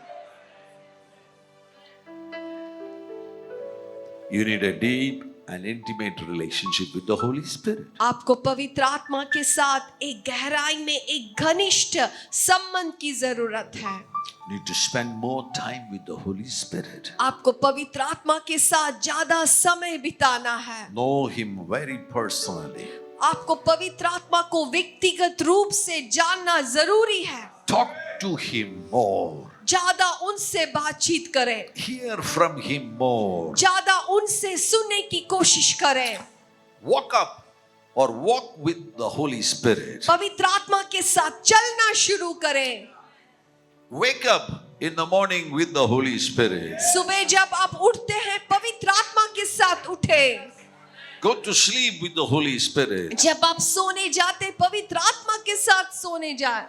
You need a deep an intimate relationship with the Holy Spirit. आपको पवित्र आत्मा के साथ एक गहराई में एक घनिष्ठ संबंध की जरूरत है। You need to spend more time with the Holy Spirit. आपको पवित्र आत्मा के साथ ज्यादा समय बिताना है। Know Him very personally. आपको पवित्र आत्मा को व्यक्तिगत रूप से जानना जरूरी है। Talk to Him more. ज्यादा उनसे बातचीत करें, Hear from Him more. ज्यादा उनसे सुनने की कोशिश करें। Walk up or walk with the Holy Spirit. पवित्र आत्मा के साथ चलना शुरू करें। Wake up in the morning with the Holy Spirit. सुबह जब आप उठते हैं पवित्र आत्मा के साथ उठे। Go to sleep with the Holy Spirit. जब आप सोने जाते पवित्र आत्मा के साथ सोने जाए।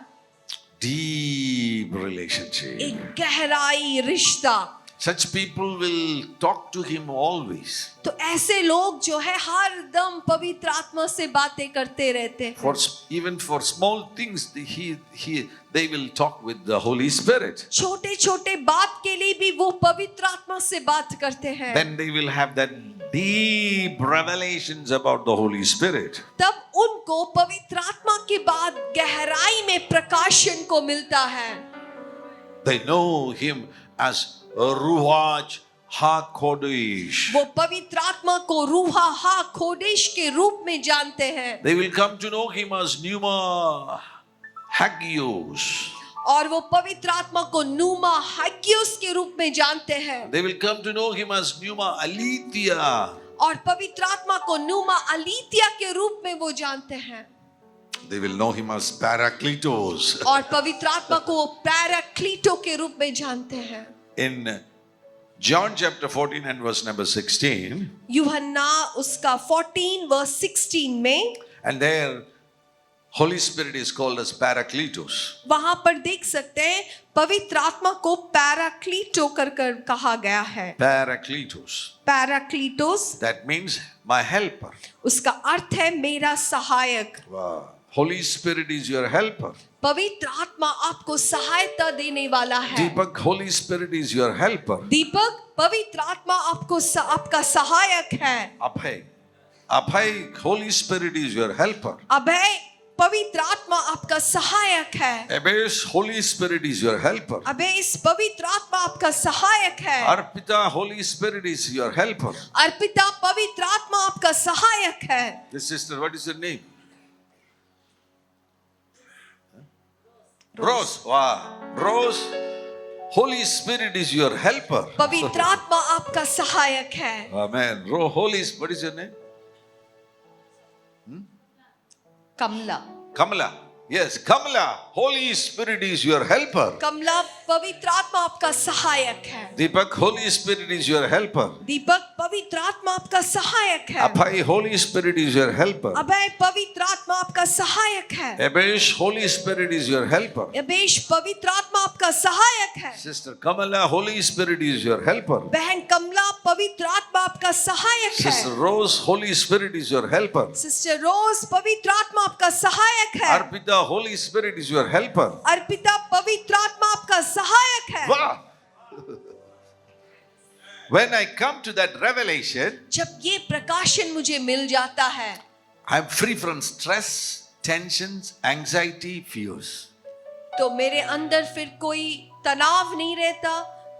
Deep relationship. एक गहराई रिश्ता। Such people will talk to Him always. तो ऐसे लोग जो है हर दम पवित्र आत्मा से बातें करते रहते हैं। Even for small things, they will talk with the Holy Spirit. छोटे छोटे बात के लिए भी वो पवित्र आत्मा से बात करते हैं। Then they will have that deep revelations about the Holy Spirit. तब उनको पवित्र आत्मा के बाद गहराई में प्रकाशन को मिलता है। They know Him as Ruach HaKodesh. वो पवित्र आत्मा को रूहा हा खोडेश के रूप में जानते हैं। They will come to know Him as Pneuma Hagios. और वो पवित्र आत्मा को नूमा हाग्योस के रूप में जानते हैं। They will come to know Him as Pneuma Aletheia. और पवित्र आत्मा को नूमा अलीतिया के रूप में वो जानते हैं। They will know Him as Parakletos. और पवित्र आत्मा को वो पैराक्लीटो के रूप में जानते हैं। In John chapter 14 and verse number 16, यूहन्ना उसका 14 verse 16 में, and there Holy Spirit is called as Parakletos. वहां पर देख सकते हैं पवित्र आत्मा को पैराक्लीटो कर कहा गया है। Parakletos. पैराक्लीटोस That means my helper. उसका अर्थ है मेरा सहायक। Wow. Holy Spirit is your helper. पवित्र आत्मा आपको सहायता देने वाला है। Deepak, Holy Spirit is your helper. दीपक, पवित्र आत्मा आपको आपका सहायक है। Abhay. Abhay, Holy Spirit is your helper. अभय, पवित्र आत्मा आपका सहायक है। Abesh, Holy Spirit is your helper. अबे इस पवित्र आत्मा आपका सहायक है। Arpita, Holy Spirit is your helper. Arpita, पवित्र आत्मा आपका सहायक है। This sister, what is your name? Rose. Wow. Rose, Holy Spirit is your helper. पवित्र आत्मा आपका सहायक है। Amen. Holy, what is your name? Kamala, Kamala. Yes, Kamala. Holy Spirit is your helper. कमला, पवित्र आत्मा आपका सहायक है। Deepak, Holy Spirit is your helper. दीपक, पवित्र आत्मा आपका सहायक है। Abhay, Holy Spirit is your helper. अभय, पवित्र आत्मा आपका सहायक है। Abesh, Holy Spirit is your helper. अबेश, पवित्र आत्मा आपका सहायक है। Sister Kamala, Holy Spirit is your helper. बहन कमला, पवित्र आत्मा आपका सहायक है। Sister Rose, Holy Spirit is your helper. Sister Rose, पवित्र आत्मा आपका सहायक है। Arpita, Holy Spirit is your helper. Arpita, पवित्र आत्मा आपका सहायक है। Wow. When I come to that revelation, जब ये प्रकाशन मुझे मिल जाता है, I'm free from stress, tensions, anxiety, fears. तो मेरे अंदर फिर कोई तनाव नहीं रहता,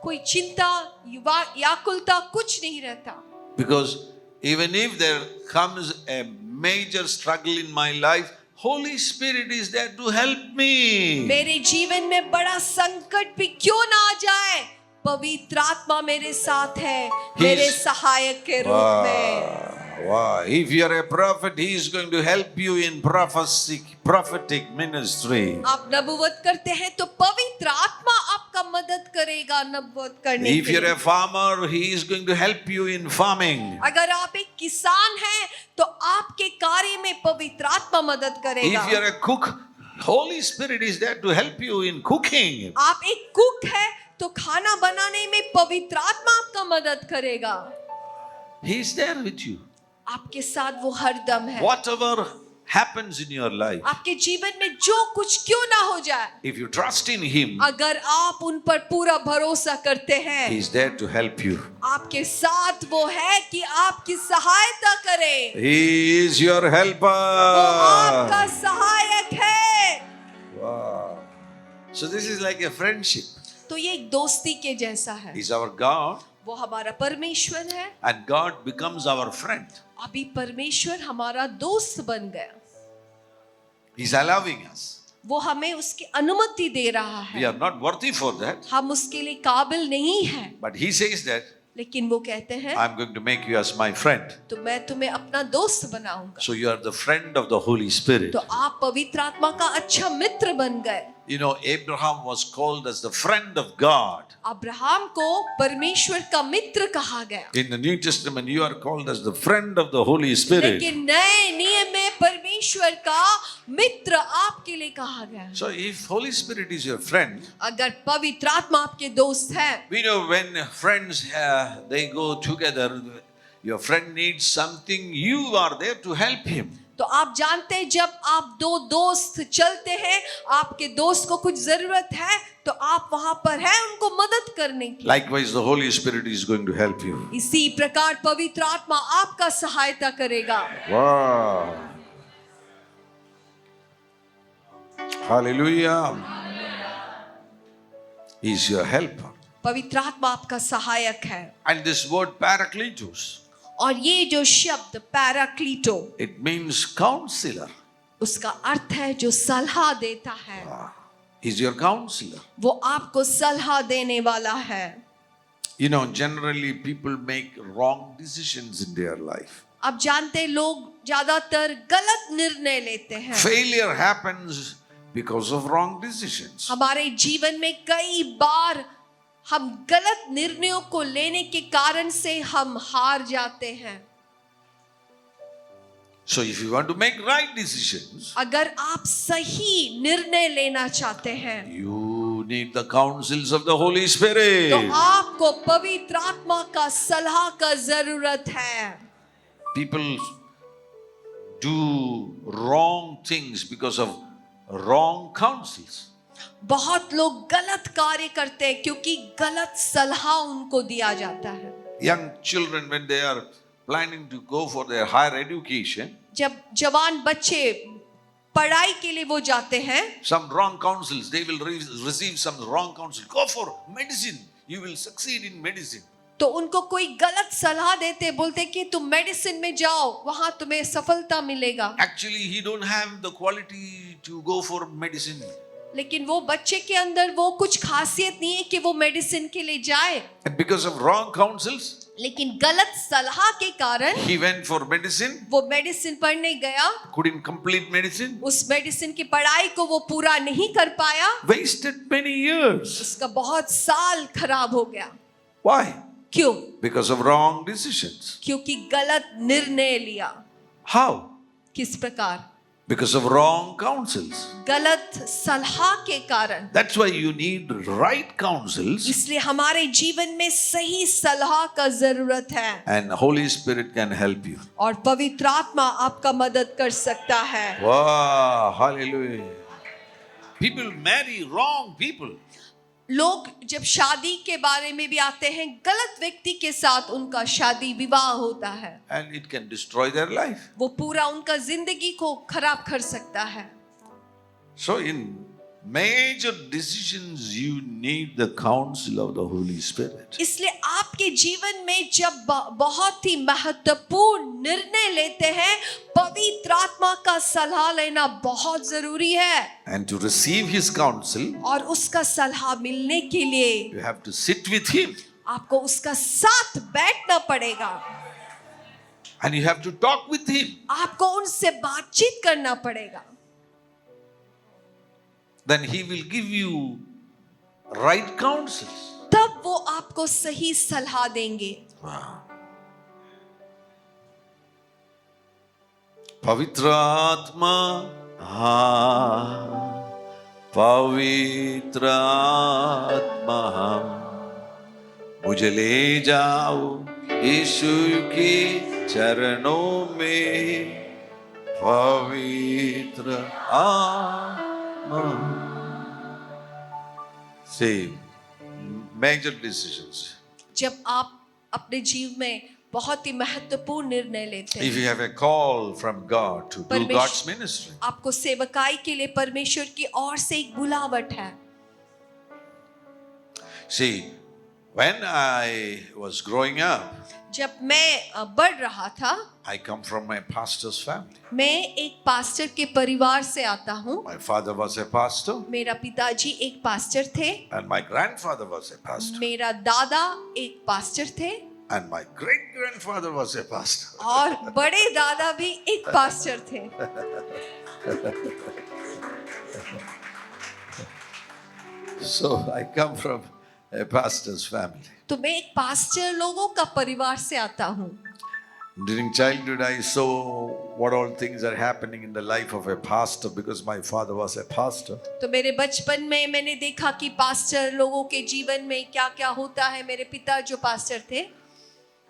कोई चिंता व्याकुलता कुछ नहीं रहता। Because even if there comes a major struggle in my life, Holy Spirit is there to help me. मेरे जीवन में बड़ा संकट भी क्यों ना आ जाए, पवित्र आत्मा मेरे साथ है, मेरे सहायक के रूप में। Wow. If you are a prophet, he is going to help you in prophetic ministry. आप नबूवत करते हैं तो पवित्र आत्मा आपका मदद करेगा नबूवत करने If के you are लिए। a farmer, he is going to help you in farming. अगर आप एक किसान हैं तो आपके कार्य में पवित्र आत्मा मदद करेगा। If you are a cook, Holy Spirit is there to help you in cooking. आप एक कुक है तो खाना बनाने में पवित्र आत्मा आपका मदद करेगा। He is there with you. आपके साथ वो हर दम है। Whatever happens in your life, आपके जीवन में जो कुछ क्यों ना हो जाए, if you trust in Him, अगर आप उन पर पूरा भरोसा करते हैं, He is there to help you. आपके साथ वो है कि आपकी सहायता करे। He is your helper. वो आपका सहायक है। Wow. So this is like a friendship. तो ये एक दोस्ती के जैसा है। He's our God, वो हमारा परमेश्वर है, and God becomes our friend. अभी परमेश्वर हमारा दोस्त बन गया। He's allowing us. वो हमें उसकी अनुमति दे रहा We है। are not worthy for that, हम उसके लिए काबिल नहीं हैं, but He says that लेकिन वो कहते हैं I'm going to make you as my friend. तो मैं तुम्हें अपना दोस्त बनाऊंगा। So you are the friend of the Holy Spirit. तो आप पवित्र आत्मा का अच्छा मित्र बन गए। You know, Abraham was called as the friend of God. Abraham को परमेश्वर का मित्र कहा गया, In the New Testament, you are called as the friend of the Holy Spirit. लेकिन नए नियम में परमेश्वर का मित्र आपके लिए कहा गया है। So if Holy Spirit is your friend, अगर पवित्र आत्मा आपके दोस्त है, we know when friends they go together, your friend needs something, you are there to help him. तो आप जानते हैं जब आप दो दोस्त चलते हैं, आपके दोस्त को कुछ जरूरत है तो आप वहां पर हैं उनको मदद करने की। Likewise, the Holy Spirit is going to help you. इसी प्रकार पवित्र आत्मा आपका सहायता करेगा। Wow. Hallelujah. He is your helper. पवित्र आत्मा आपका सहायक है। And this word Parakletos, और ये जो शब्द पैराक्लीटो, it means counselor. उसका अर्थ है जो सलाह देता है। He's your counselor. वो आपको सलाह देने वाला है। You know, generally people make wrong decisions in their life. आप जानते हैं लोग ज्यादातर गलत निर्णय लेते हैं। Failure happens because of wrong decisions. हमारे जीवन में कई बार हम गलत निर्णयों को लेने के कारण से हम हार जाते हैं। So if you want to make right decisions, अगर आप सही निर्णय लेना चाहते हैं you need the counsels of the Holy तो Spirit. आपको पवित्र आत्मा का सलाह का जरूरत है। People do wrong things because of wrong counsels. बहुत लोग गलत कार्य करते हैं क्योंकि गलत सलाह उनको दिया जाता है। Young children, when they are planning to go for their higher education, जब जवान बच्चे पढ़ाई के लिए वो जाते हैं, some wrong counsels, they will receive some wrong counsel. Go for medicine, you will succeed in medicine. तो उनको कोई गलत सलाह देते, बोलते कि तुम मेडिसिन में जाओ, वहां तुम्हें सफलता मिलेगा। Actually, he don't have the quality to go for medicine. लेकिन वो बच्चे के अंदर वो कुछ खासियत नहीं है कि वो मेडिसिन के लिए जाए, And because of wrong counsels, लेकिन गलत सलाह के कारण he went for medicine, वो मेडिसिन पढ़ने गया, couldn't complete medicine, उस मेडिसिन की पढ़ाई को वो पूरा नहीं कर पाया, wasted many years. उसका बहुत साल खराब हो गया। Why? क्यों? Because of wrong decisions. क्योंकि गलत निर्णय लिया। How? किस प्रकार? Because of wrong counsels. गलत सलाह के कारण। That's why you need right counsels, इसलिए हमारे जीवन में सही सलाह का जरूरत है and Holy Spirit can help you. और पवित्र आत्मा आपका मदद कर सकता है। Wow, hallelujah. People marry wrong people. लोग जब शादी के बारे में भी आते हैं, गलत व्यक्ति के साथ उनका शादी विवाह होता है, And it can destroy their life. वो पूरा उनका जिंदगी को खराब कर सकता है। So in major decisions, you need the counsel of the Holy Spirit. इसलिए आपके जीवन में जब बहुत ही महत्वपूर्ण निर्णय लेते हैं, पवित्र आत्मा का सलाह लेना बहुत जरूरी है। And to receive His counsel, और उसका सलाह मिलने के लिए you have to sit with Him. आपको उसका साथ बैठना पड़ेगा, And you have to talk with Him. आपको उनसे बातचीत करना पड़ेगा। Then He will give you right counsels. तब वो आपको सही सलाह देंगे। पवित्र आत्मा, हाँ, पवित्र आत्मा, मुझे ले जाओ यीशु के चरणों में। पवित्र आत्मा. See, major decisions. जब आप अपने जीवन में बहुत ही महत्वपूर्ण निर्णय लेते If हैं, you have a call from God to do परमेश्वर- God's ministry, आपको सेवकाई के लिए परमेश्वर की ओर से एक बुलावट है. see, when I was growing up, जब मैं बढ़ रहा था, I come from a pastor's family. मैं एक पास्टर के परिवार से आता हूँ. My father was a pastor, मेरा पिताजी एक पास्टर थे, and my grandfather was a pastor, मेरा दादा एक पास्टर थे, and my great grandfather was a pastor. और बड़े दादा भी एक पास्टर थे. So I come from a pastor's family. तो मैं एक पास्टर लोगों का परिवार से आता हूँ. During childhood, I saw what all things are happening in the life of a pastor because my father was a pastor. तो मेरे बचपन में मैंने देखा कि पास्टर लोगों के जीवन में क्या क्या होता है. मेरे पिता जो पास्टर थे,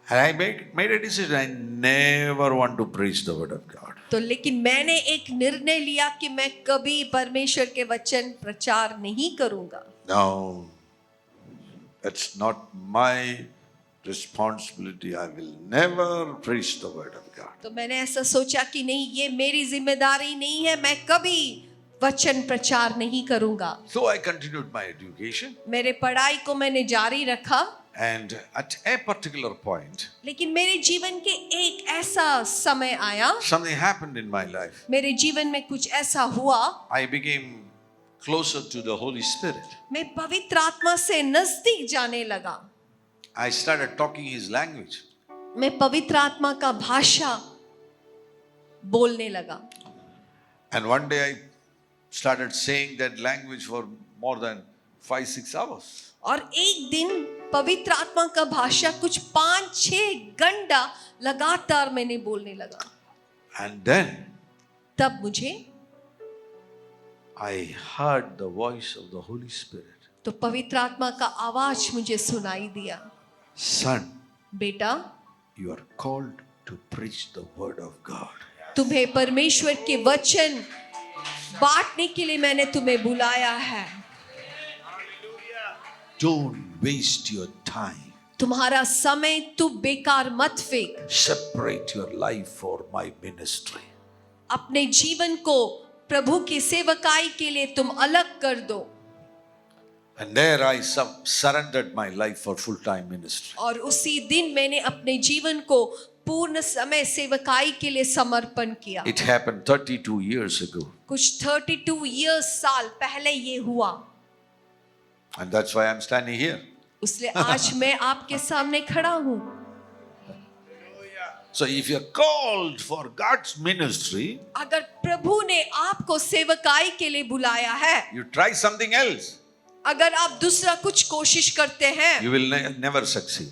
And I made a decision. I never want to preach the word of God. तो लेकिन मैंने एक निर्णय लिया कि मैं कभी परमेश्वर के वचन प्रचार नहीं करूंगा. No, that's not my responsibility. I will never preach the word of God. तो मैंने ऐसा सोचा कि नहीं, ये मेरी जिम्मेदारी नहीं है, मैं कभी वचन प्रचार नहीं करूंगा. So I continued my education. मेरे पढ़ाई को मैंने जारी रखा. And at a particular point, लेकिन मेरे जीवन के एक ऐसा समय आया, something happened in my life. मेरे जीवन में कुछ ऐसा हुआ, I became closer to the Holy Spirit. मैं पवित्र आत्मा से नजदीक जाने लगा. I started talking His language. मैं पवित्र आत्मा का भाषा बोलने लगा. And one day I started saying that language for more than 5-6 hours. और एक दिन पवित्र आत्मा का भाषा कुछ 5-6 घंटा लगातार मैंने बोलने लगा. And then तब मुझे I heard the voice of the Holy Spirit. तो पवित्र आत्मा का आवाज मुझे सुनाई दिया. Son, बेटा, you are called to preach the word of God. तुम्हें परमेश्वर के वचन बांटने के लिए मैंने तुम्हें बुलाया है. Don't waste your time. तुम्हारा समय तू बेकार मत फेंक. Separate your life for my ministry. अपने जीवन को प्रभु की सेवकाई के लिए तुम अलग कर दो. And there I surrendered my life for full-time ministry. और उसी दिन मैंने अपने जीवन को पूर्ण समय सेवकाई के लिए समर्पण किया. It happened 32 years ago. कुछ 32 years साल पहले ये हुआ. And that's why I'm standing here. इसलिए आज मैं आपके सामने खड़ा हूँ. So if you're called for God's ministry, अगर प्रभु ने आपको सेवकाई के लिए बुलाया है, you try something else, अगर आप दूसरा कुछ कोशिश करते हैं, you will never succeed.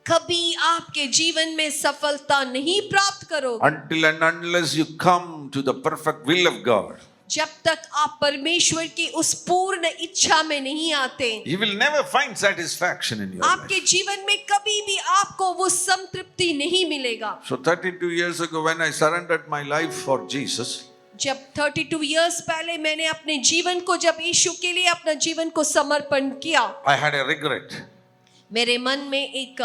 कभी आपके जीवन में सफलता नहीं प्राप्त करोगे. Until and unless you come to the perfect will of God, जब तक आप परमेश्वर की उस पूर्ण इच्छा में नहीं आते, you will never find satisfaction in your आपके life. जीवन में कभी भी आपको वो संतृप्ति नहीं मिलेगा. So 32 years ago when I surrendered my life for Jesus, जब 32 years पहले मैंने अपने जीवन को जब यीशु के लिए अपना जीवन को समर्पण किया, I had a regret. मेरे मन में एक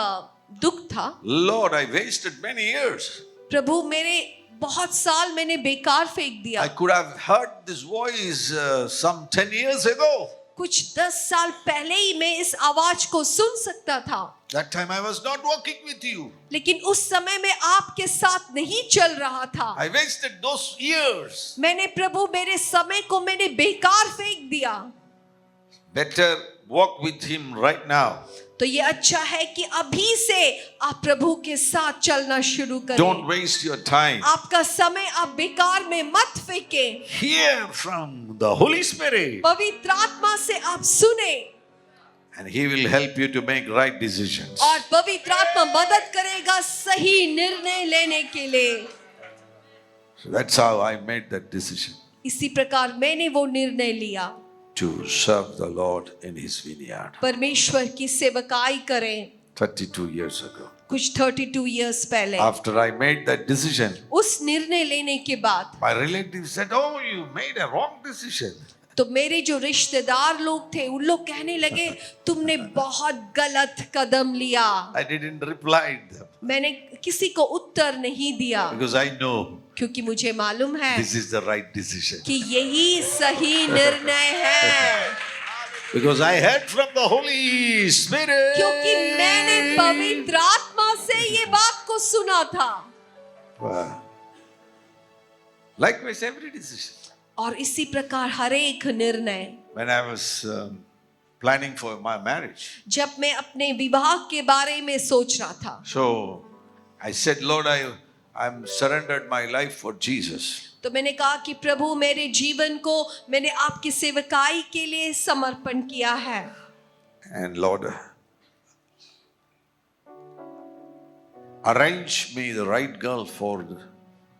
दुख था. Lord, I wasted many years. प्रभु, मेरे बहुत साल मैंने बेकार फेंक दिया. I could have heard this voice some 10 years ago. कुछ 10 साल पहले ही मैं इस आवाज को सुन सकता था. That time I was not walking with you. लेकिन उस समय मैं आपके साथ नहीं चल रहा था. I wasted those years. मैंने प्रभु मेरे समय को मैंने बेकार फेंक दिया. Better walk with Him right now. तो ये अच्छा है कि अभी से आप प्रभु के साथ चलना शुरू करें. Don't waste your time. आपका समय आप बेकार में मत फेंकें. Hear from the Holy Spirit, पवित्र आत्मा से आप सुने and He will help you to make right decisions. और पवित्र आत्मा मदद करेगा सही निर्णय लेने के लिए. So that's how I made that decision इसी प्रकार मैंने वो निर्णय लिया, to serve the Lord in His vineyard. परमेश्वर की सेवकाई करें. 32 years ago. कुछ 32 years पहले After I made that decision, उस निर्णय लेने के बाद my relatives said, "Oh, you made a wrong decision." तो मेरे जो रिश्तेदार लोग थे उन लोग कहने लगे तुमने बहुत गलत कदम लिया। I didn't reply them मैंने किसी को उत्तर नहीं दिया because I know क्योंकि मुझे मालूम है this is the right decision. कि यही सही निर्णय है, Because I heard from the Holy Spirit. क्योंकि मैंने पवित्र आत्मा से ये बात को सुना था। Wow. Likewise, every decision. और इसी प्रकार हर एक निर्णय, When I was planning for my marriage, जब मैं अपने विवाह के बारे में सोच रहा था so I said, Lord, I'm surrendered my life for Jesus. तो मैंने कहा कि प्रभु मेरे जीवन को मैंने आपकी सेवकाई के लिए समर्पण किया है। And Lord, arrange me the right girl for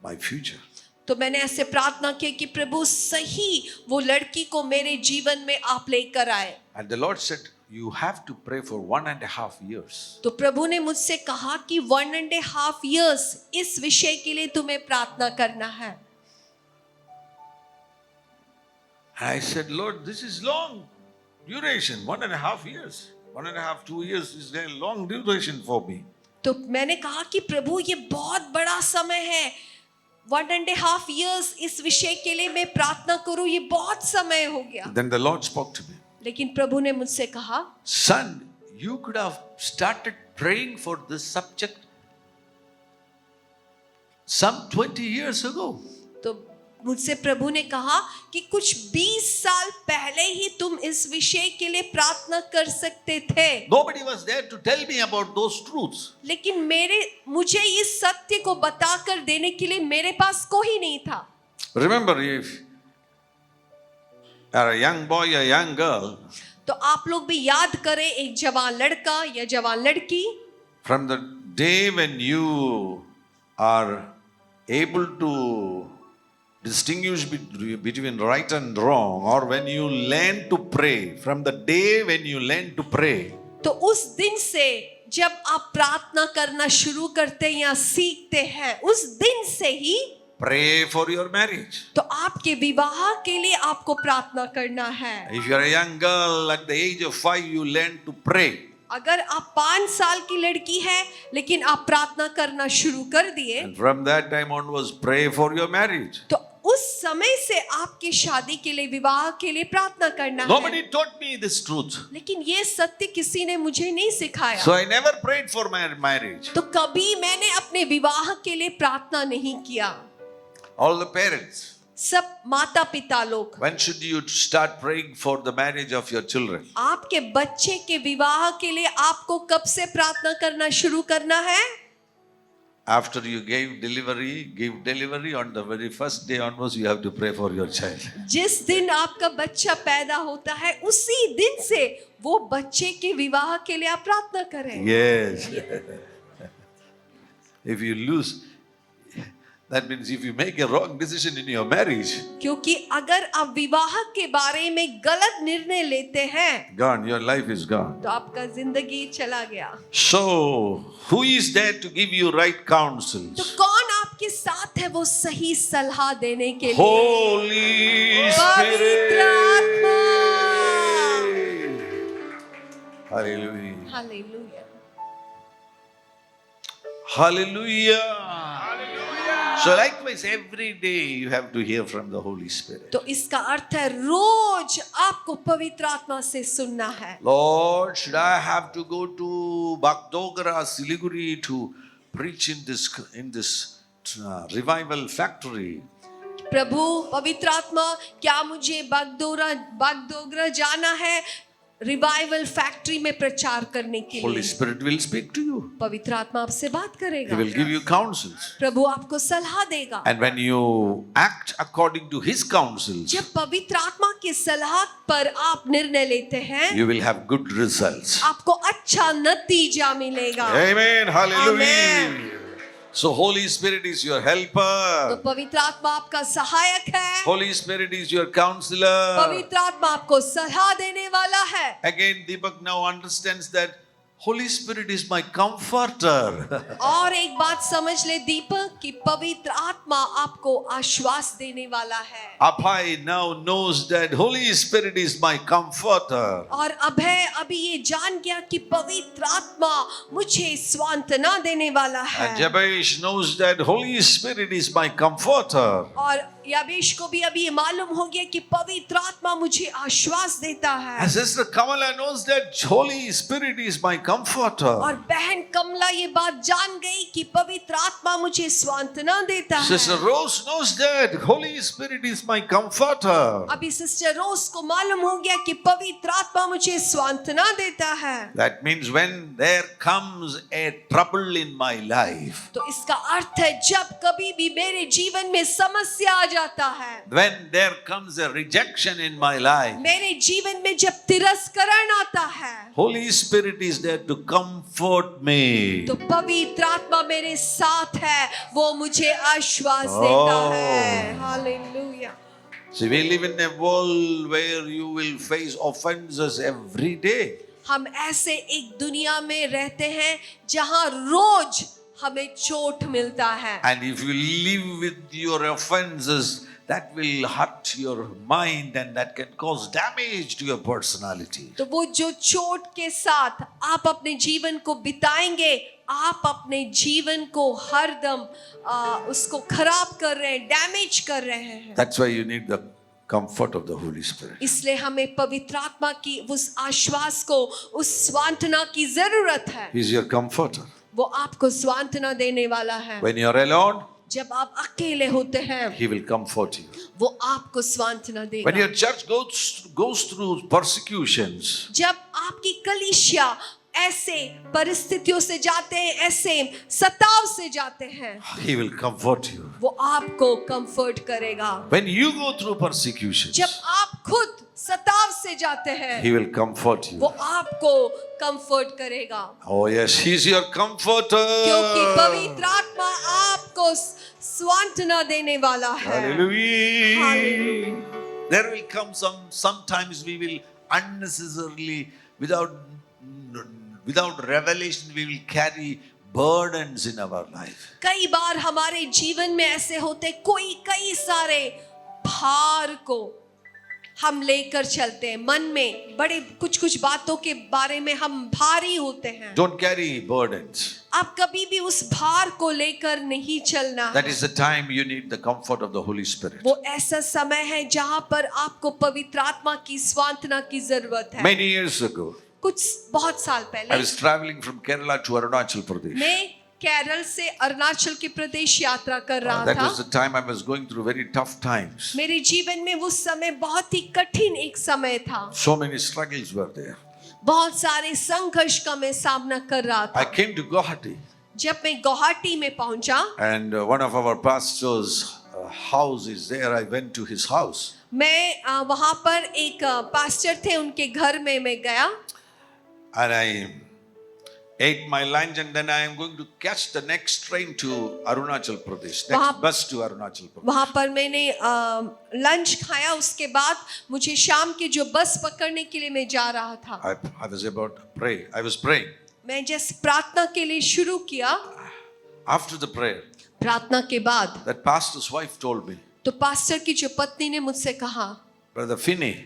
my future. तो मैंने ऐसे प्रार्थना की कि प्रभु सही वो लड़की को मेरे जीवन में आप लेकर आए। And the Lord said, you have to pray for 1.5 years. तो प्रभु ने मुझसे कहा कि 1.5 years इस विषय के लिए तुम्हें प्रार्थना करना है। I said, Lord, this is long duration, 1.5 years. 1.5, 2 years is a long duration for me. तो मैंने कहा कि प्रभु ये बहुत बड़ा समय है, 1.5 years इस विषय के लिए मैं प्रार्थना करूं, ये बहुत समय हो गया। Then the Lord spoke to me. लेकिन प्रभु ने मुझसे कहा, Son, you could have started praying for this subject some 20 years ago. तो मुझसे प्रभु ने कहा कि कुछ 20 साल पहले ही तुम इस विषय के लिए प्रार्थना कर सकते थे। Nobody was there to tell me about those truths. लेकिन मुझे इस सत्य को बताकर देने के लिए मेरे पास कोई नहीं था। Remember, if you are a young boy, a young girl, तो आप लोग भी याद करें, एक जवान लड़का या जवान लड़की, from the day when you are able to distinguish between right and wrong, or when you learn to pray, from the day when you learn to pray, तो उस दिन से जब आप प्रार्थना करना शुरू करते हैं या सीखते हैं, उस दिन से ही pray for your marriage. तो आपके विवाह के लिए आपको प्रार्थना करना है। If you are a young girl at the age of 5, you learn to pray. अगर आप 5 साल की लड़की है लेकिन आप प्रार्थना करना शुरू कर दिए, And from that time onwards, pray for your marriage. तो उस समय से आपकी शादी के लिए, विवाह के लिए प्रार्थना करना Nobody है। taught me this truth. लेकिन ये सत्य किसी ने मुझे नहीं सिखाया। So I never prayed for my marriage. तो कभी मैंने अपने विवाह के लिए प्रार्थना नहीं किया। All the parents, सब माता पिता लोग, when should you start praying for the marriage of your children? आपके बच्चे के विवाह के लिए आपको कब से प्रार्थना करना शुरू करना है? After you give delivery on the very first day onwards, you have to pray for your child. जिस दिन आपका बच्चा पैदा होता है उसी दिन से वो बच्चे के विवाह के लिए आप प्रार्थना करें। Yes. If you lose, that means if you make a wrong decision in your marriage, क्योंकि अगर आप विवाह के बारे में गलत निर्णय लेते हैं gone, your life is gone. तो आपका जिंदगी चला गया। So, who is there to give you right तो counsels? कौन आपके साथ है वो सही सलाह देने के लिए? Holy पवित्र आत्मा। Spirit. Hallelujah. Hallelujah. Hallelujah. So likewise, every day you have to hear from the Holy Spirit. तो इसका अर्थ है रोज आपको पवित्र आत्मा से सुनना है। Lord, should I have to go to Bagdogra, Siliguri to preach in this revival factory? प्रभु पवित्र आत्मा, क्या मुझे बागडोगरा जाना है रिवाइवल फैक्ट्री में प्रचार करने के Holy लिए? Spirit will speak to you. पवित्र आत्मा आपसे बात He करेगा, will give you counsels. प्रभु आपको सलाह देगा। And when you act according to His counsels, जब पवित्र आत्मा की सलाह पर आप निर्णय लेते हैं, you will have good results. आपको अच्छा नतीजा मिलेगा। Amen. Hallelujah. Amen. So Holy Spirit is your तो helper. पवित्र आत्मा आपका सहायक है, Holy Spirit is your counselor. पवित्र आत्मा आपको सलाह देने वाला है। Again, Deepak now understands that Holy Spirit is my comforter. और एक बात समझ ले दीपक कि पवित्र आत्मा आपको आश्वास देने वाला है। Abhay now knows that Holy Spirit is my comforter. और अभय अभी ये जान गया कि पवित्र आत्मा मुझे सांत्वना देने वाला है। And Jabesh knows that Holy Spirit is my comforter. और याबेश को भी अभी ये मालूम हो गया कि पवित्र आत्मा मुझे आश्वास देता है। And Sister Kamala knows that Holy Spirit is my comforter. और बहन कमला ये बात जान गई कि पवित्र आत्मा मुझे सांत्वना देता है। Sister Rose knows that Holy Spirit is my comforter. अभी सिस्टर रोज को मालूम हो गया कि पवित्र आत्मा मुझे सांत्वना देता है। That means when there comes a trouble in my life, तो इसका अर्थ है जब कभी भी मेरे जीवन में समस्या आ जाता है, when there comes a rejection in my life, मेरे जीवन में जब तिरस्करण आता है, Holy Spirit is there to comfort me. तो पवित्र आत्मा मेरे साथ है, वो मुझे आश्वास देता है। Hallelujah. See, we live in a world where you will face offenses every day. हम ऐसे एक दुनिया में रहते हैं जहां रोज हमें चोट मिलता है। And if you live with your offenses, that will hurt your mind and that can cause damage to your personality. तो वो जो चोट के साथ आप अपने जीवन को बिताएंगे, आप अपने जीवन को हरदम उसको खराब कर रहे हैं, डैमेज कर रहे हैं। That's why you need the comfort of the Holy Spirit. इसलिए हमें पवित्र आत्मा की उस आश्वास को, उस सांत्वना की जरूरत है। He's your comforter. वो आपको सांत्वना देने वाला है। When you're alone, जब आप अकेले होते हैं, He will comfort you. वो आपको सांत्वना When देगा। your church goes through persecutions, जब आपकी कलीसिया ऐसे परिस्थितियों से जाते हैं, ऐसे सताव से जाते हैं, He will comfort you. वो आपको कंफर्ट करेगा। When you go through persecutions, जब आप खुद सताव से जाते हैं, He will comfort you. वो आपको कंफर्ट करेगा। Oh yes, He's your comforter. क्योंकि पवित्र आत्मा आपको सांत्वना देने वाला है। Hallelujah. Hallelujah. There will come sometimes we will unnecessarily, without revelation, we will carry burdens in our life. कई बार हमारे जीवन में ऐसे होते, कई सारे भार को हम लेकर चलते हैं। मन में बड़े कुछ बातों के बारे में हम भारी होते हैं। Don't carry burdens. आप कभी भी उस भार को लेकर नहीं चलना That है। is the time you need the comfort of the Holy Spirit. वो ऐसा समय है जहां पर आपको पवित्र आत्मा की सांत्वना की जरूरत है। Many years ago, बहुत साल I पहले was traveling from Kerala to Arunachal Pradesh. मैं केरल से अरुणाचल के प्रदेश यात्रा कर रहा That था। was the time I was going through very tough times. मेरे जीवन में उस समय बहुत ही कठिन एक समय था। So many struggles were there. बहुत सारे संघर्ष का मैं सामना कर रहा I था। came to Guwahati, जब मैं गुवाहाटी में पहुंचा, and one of our pastors' house is there. I went to his house. मैं वहां पर एक पास्टर थे, उनके घर में मैं गया And I ate my lunch, and then I am going to catch the next train to Arunachal Pradesh, next bus to Arunachal Pradesh. वहां पर मैंने लंच खाया। उसके बाद मुझे शाम के जो बस पकड़ने के लिए मैं जा रहा था। I was about to pray. I was praying. मैं जैसे प्रार्थना के लिए शुरू किया, After the prayer, प्रार्थना के बाद that pastor's wife told me, तो पास्टर की जो पत्नी ने मुझसे कहा, Brother Finney,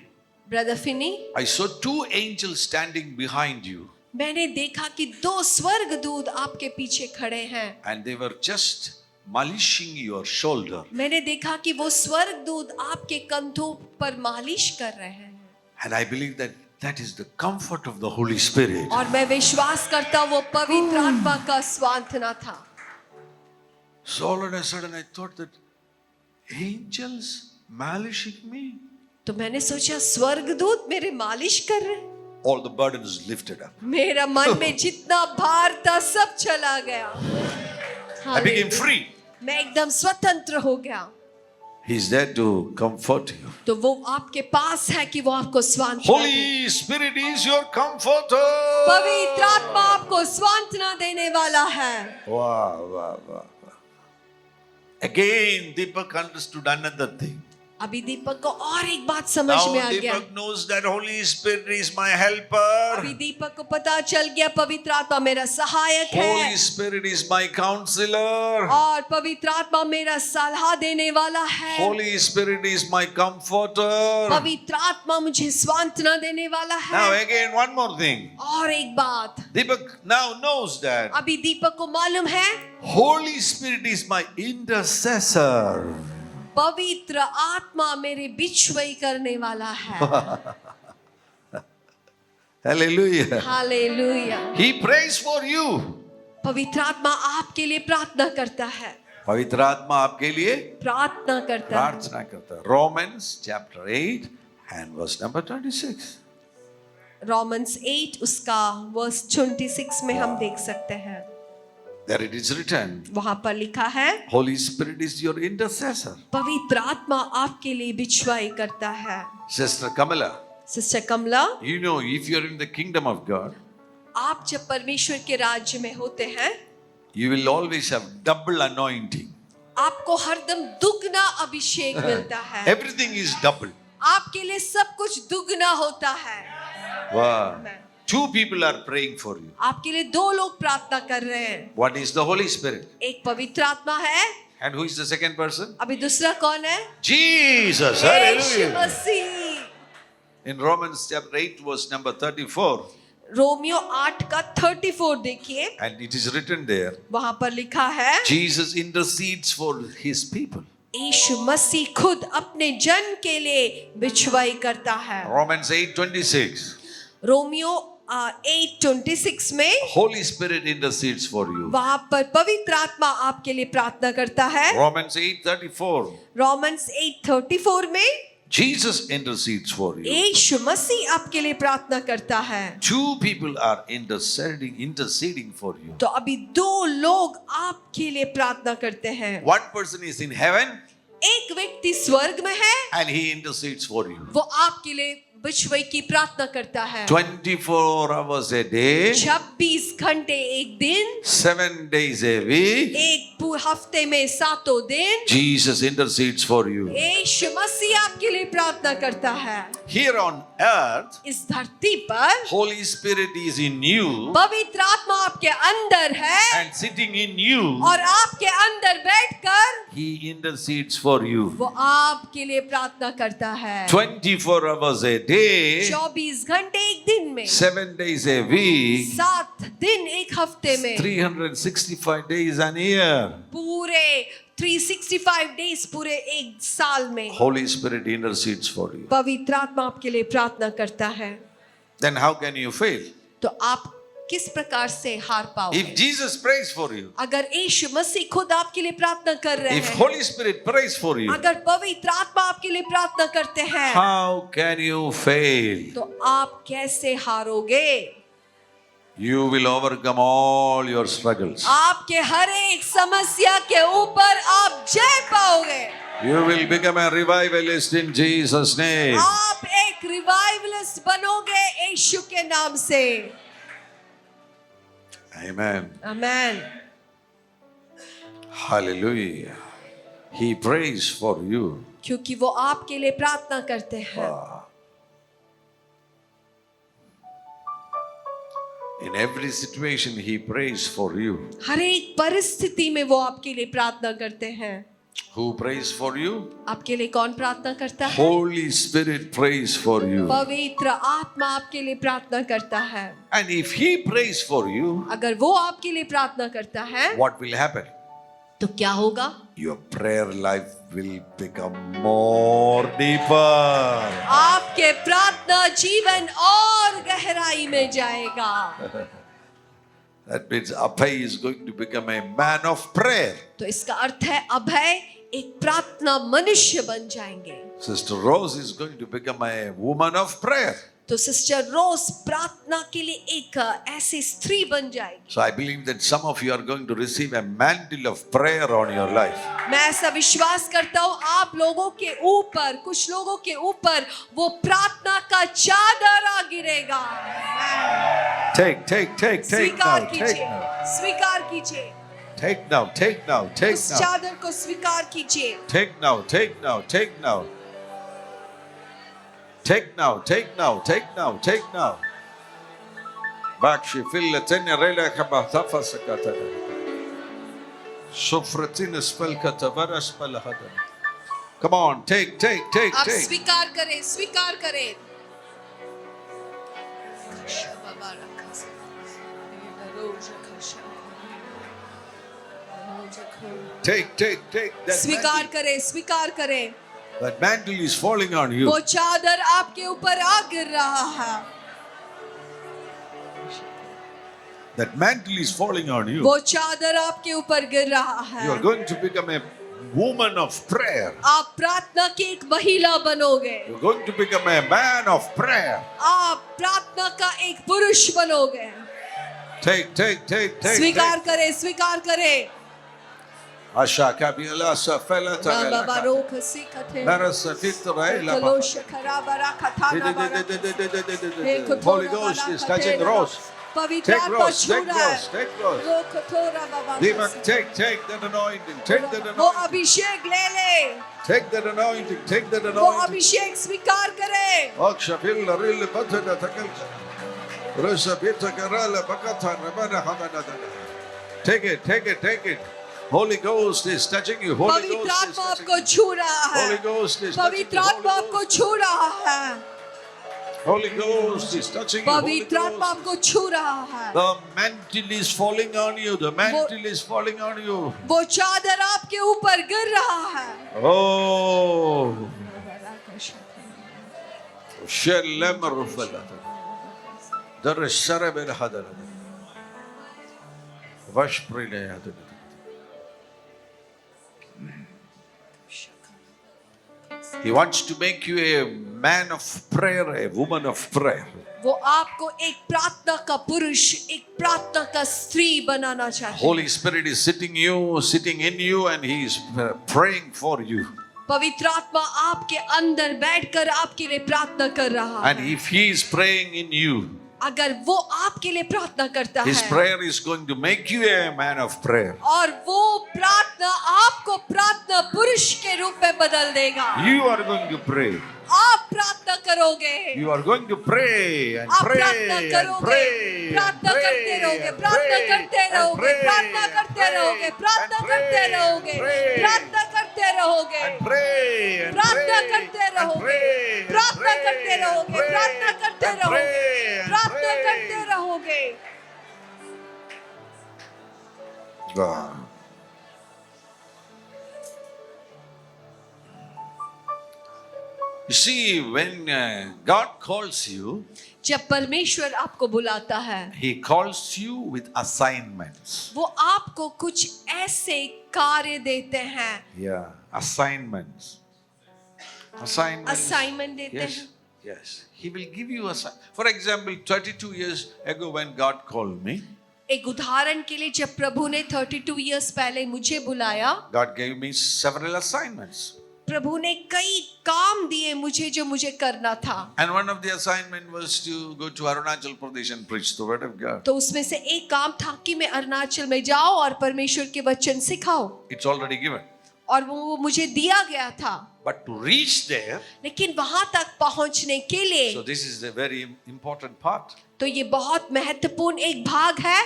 brother Finney, I saw two angels standing behind you, मैंने देखा कि 2 स्वर्गदूत आपके पीछे खड़े हैं। and they were just malishing your shoulder. मैंने देखा कि वो स्वर्गदूत आपके कंधों पर मालिश कर रहे हैं। And I believe that that is the comfort of the Holy Spirit. और मैं विश्वास करता हूं वो पवित्र आत्मा का सांत्वना था। So all of a sudden I thought that angels malishing me. तो मैंने सोचा स्वर्गदूत मेरे मालिश कर रहे हैं। All the burdens lifted up. मेरा मन में जितना भार था सब चला गया। I became free. मैं एकदम स्वतंत्र हो गया। He's there to comfort you. तो वो आपके पास है कि वो आपको सांत्वना दे। Holy Spirit is your comforter. पवित्र आत्मा आपको सांत्वना देने वाला है। Wow. Again, Deepak understood another thing. अभी दीपक को और एक बात समझ में Now आ गया। Deepak knows that Holy Spirit is my helper. अभी दीपक को पता चल गया पवित्र आत्मा मेरा सहायक Holy है Spirit is my counselor. और पवित्र आत्मा मेरा सलाह देने वाला है। Holy Spirit is my comforter. पवित्र आत्मा मुझे सांत्वना देने वाला Now है। again one more thing. और एक बात, Deepak now knows that अभी दीपक को मालूम है Holy Spirit is my intercessor. पवित्र आत्मा मेरे बिचवई करने वाला है। Hallelujah. Hallelujah. He prays for you. पवित्र आत्मा आपके लिए प्रार्थना करता है, पवित्र आत्मा आपके लिए प्रार्थना करता है। प्रार्थना करता है. Romans chapter 8 and verse number 26. Romans 8 उसका वर्स 26 में हम देख सकते हैं। There it is written, वहां पर लिखा है Holy Spirit is your intercessor. पवित्र आत्मा आपके लिए बिचवाई करता है। Sister Kamala, sister Kamala, you know, if you're in the kingdom of God, आप जब परमेश्वर के राज्य में होते हैं you will always have double anointing. आपको हरदम दुगना अभिषेक मिलता है। Everything is double. आपके लिए सब कुछ दुगना होता है। Wow. Two people are praying for you. आपके लिए दो लोग प्रार्थना कर रहे हैं। One is the Holy Spirit. एक पवित्र आत्मा है, And who is the second person? अभी दूसरा कौन है? Jesus. यीशु Hallelujah. मसीह। In Romans chapter 8 verse number 34, रोमियो 8 का 34 देखिए, and it is written there, वहां पर लिखा है Jesus intercedes for his people. यीशु मसीह खुद अपने जन के लिए बिचवाई करता है। Romans 8:26. रोमियो 8:26 में Holy Spirit intercedes for you. वहां पर पवित्र आत्मा आपके लिए प्रार्थना करता है। Romans 8:34. रोमन्स 8:34 में Jesus intercedes for you. यीशु मसीह आपके लिए प्रार्थना करता है। Two people are interceding for you. तो अभी दो लोग आपके लिए प्रार्थना करते हैं। One person is in heaven एक व्यक्ति स्वर्ग में है, and he intercedes for you. वो आपके लिए बिचवाई की प्रार्थना करता है। 24 hours a day, 26 घंटे एक दिन, 7 days a week, एक हफ्ते में 7 दिन Jesus intercedes for you. यीशु मसीह आपके लिए प्रार्थना करता है। Here on earth, इस धरती पर Holy Spirit is in you पवित्र आत्मा आपके अंदर है and sitting in you, और आपके अंदर बैठकर he intercedes for you. वो आपके लिए प्रार्थना करता है। 24 hours a day, 24 घंटे एक दिन में, 7 days a week, 7 दिन एक हफ्ते में, 365 days an year. पूरे 365 डेज पूरे एक साल में Holy Spirit intercedes for you. पवित्र आत्मा आपके लिए प्रार्थना करता है। Then how can you fail? तो आप किस प्रकार से हार If पाओगे? Jesus prays for you, अगर यीशु मसीह खुद आपके लिए प्रार्थना कर रहे if हैं, Holy Spirit prays for you, अगर पवित्र आत्मा आपके लिए प्रार्थना करते हैं, how can you fail? तो आप कैसे हारोगे? You will overcome all your struggles. आपके हर एक समस्या के ऊपर आप जय पाओगे। You will become a revivalist in Jesus' name. आप एक रिवाइवलिस्ट बनोगे यीशु के नाम से। Amen. Amen. Hallelujah. He prays for you. क्योंकि वो आपके लिए प्रार्थना करते हैं। In every situation, He prays for you. हर एक परिस्थिति में वो आपके लिए प्रार्थना करते हैं। Who prays for you? आपके लिए कौन प्रार्थना करता है? Holy Spirit prays for you. पवित्र आत्मा आपके लिए प्रार्थना करता है। And if He prays for you, अगर वो आपके लिए प्रार्थना करता है, what will happen? तो क्या होगा? Your prayer life will become more deeper. आपके प्रार्थना जीवन और गहराई में जाएगा। That means Abhay is going to become a man of prayer. तो इसका अर्थ है अभय एक प्रार्थना मनुष्य बन जाएंगे। Sister Rose is going to become a woman of prayer. तो सिस्टर रोज प्रार्थना के लिए एक ऐसी स्त्री बन जाएगी। So I believe that some of you are going to receive a mantle of prayer on your life. मैं ऐसा विश्वास करता हूँ आप लोगों के ऊपर, कुछ लोगों के ऊपर वो प्रार्थना का चादर आ गिरेगा। Take स्वीकार now, कीजिए, स्वीकार कीजिए, take now. उस चादर को स्वीकार कीजिए। Take now. Take now, take now, take now, take now. Bakshi fil tenya rela kaba tafasakata. Sufratin spelkata varas palahada. Come on, take. आप स्वीकार करें, स्वीकार करें. Take. That स्वीकार mantle, करें, स्वीकार करें. that mantle is falling on you. वो चादर आपके ऊपर आ गिर रहा है. That mantle is falling on you. वो चादर आपके ऊपर गिर रहा You are है. going to become a woman of prayer. आप प्रार्थना की एक महिला बनोगे. You're going to become a man of prayer. आप प्रार्थना का एक पुरुष बनोगे. Take. स्वीकार करें, स्वीकार करें. Asha kabila safela बाबा tagala. रोक सीखते. Narasa fitraela. कलोश खराबरा कथाना बारा. Holy Ghost is touching Rose. पवित्र Take आत्मा Rose, छू take रहा है. Rose, take Rose. रोक थोड़ा बाबा. Demon, take that anointing. Take that वो anointing. अभिषेक ले ले. Take that anointing. Take that वो anointing. अभिषेक स्वीकार करे. Aksha filla rilla patada takalka. Rusa pita karala bakata rabana hamana. Take it. Holy Ghost is touching you. Holy पवित्र Ghost is आत्मा touching आपको you. छू रहा Holy है. Ghost is touching पवित्र you. आत्मा आपको छू रहा है. Holy Ghost is touching you. Holy पवित्र आत्मा Ghost. आपको छू रहा है. The mantle is falling on you. The mantle is falling on you. वो चादर आपके ऊपर गिर रहा है. Oh. Shellemar falata. There is Sarabel Hadar. Vashprine Hadar. He wants to make you a man of prayer, a woman of prayer. वो आपको एक प्रार्थना का पुरुष, एक प्रार्थना का स्त्री बनाना चाहते हैं. Holy Spirit is sitting in you, and He is praying for you. पवित्र आत्मा आपके अंदर बैठकर आपके लिए प्रार्थना कर रहा And है. if He is praying in you, अगर वो आपके लिए प्रार्थना करता His है prayer is going to make you a man of prayer. और वो प्रार्थना आपको प्रार्थना पुरुष के रूप में बदल देगा. You are going to pray. आप प्रार्थना करोगे. You are going to pray and आप pray प्रार्थना and करोगे. pray. प्रार्थना करते रहोगे. प्रार्थना करते रहोगे. प्रार्थना करते रहोगे. प्रार्थना करते रहोगे. प्रार्थना करते रहोगे. And pray and प्रार्थना pray करते and रहोगे. pray and प्रार्थना pray करते and रहोगे. pray प्रार्थना करते and रहोगे. pray and प्रार्थना pray. करते रहोगे. God. You see, when God calls you, जब परमेश्वर आपको बुलाता है, He calls you with assignments. वो आपको कुछ ऐसे कार्य देते हैं. Yeah, assignments. Assignments. Assignment देते Yes, हैं. yes. He will give you a. For example, 32 years ago, when God called me, एक उदाहरण के लिए जब प्रभु ने 32 इयर्स पहले मुझे बुलाया, God gave me several assignments. प्रभु ने कई काम दिए मुझे जो मुझे करना था. And one of the assignment was to go to Arunachal Pradesh and preach the word of God. तो उसमें से एक काम था कि मैं अरुणाचल में जाऊं और परमेश्वर के वचन सिखाऊं. It's already given. और वो मुझे दिया गया था. But to reach there, लेकिन वहां तक पहुंचने के लिए, so this is the very important part. तो ये बहुत महत्वपूर्ण एक भाग है.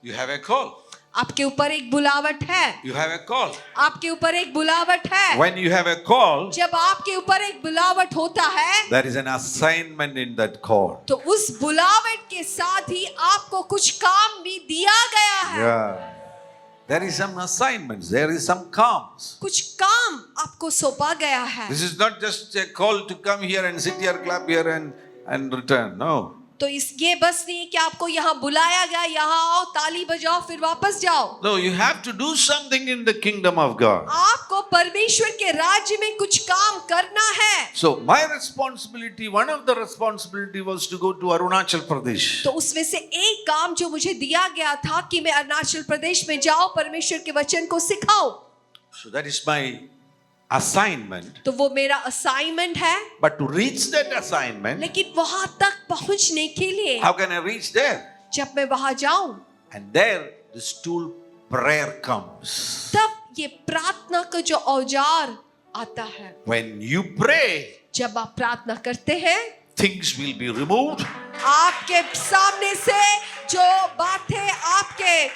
You have a call. आपके ऊपर एक बुलावट है. You have a call. आपके ऊपर एक बुलावट है. When you have a call, जब आपके ऊपर एक बुलावट होता है, there is an assignment in that call. तो उस बुलावट के साथ ही आपको कुछ काम भी दिया गया है. Yeah. There is some assignments. There is some comms. कुछ काम आपको सौंपा गया है. This is not just a call to come here and sit here, clap here and return. No. तो ये बस नहीं है कि आपको यहाँ बुलाया गया, यहाँ आओ, ताली बजाओ, फिर वापस जाओ. No, you have to do something in the kingdom of God. आपको परमेश्वर के राज्य में कुछ काम करना है. So my responsibility, one of the responsibility was to go to Arunachal Pradesh. तो उसमें से एक काम जो मुझे दिया गया था कि मैं अरुणाचल प्रदेश में जाऊं, परमेश्वर के वचन को सिखाऊं. So that is my assignment. तो वो मेरा असाइनमेंट है. But to reach that assignment, लेकिन वहां तक पहुंचने के लिए, how can I reach there? जब मैं वहां जाऊं, And there this tool prayer comes. तब ये प्रार्थना का जो औजार आता है. When you pray, जब आप प्रार्थना करते हैं, things will be removed, आपके सामने से जो बातें आपके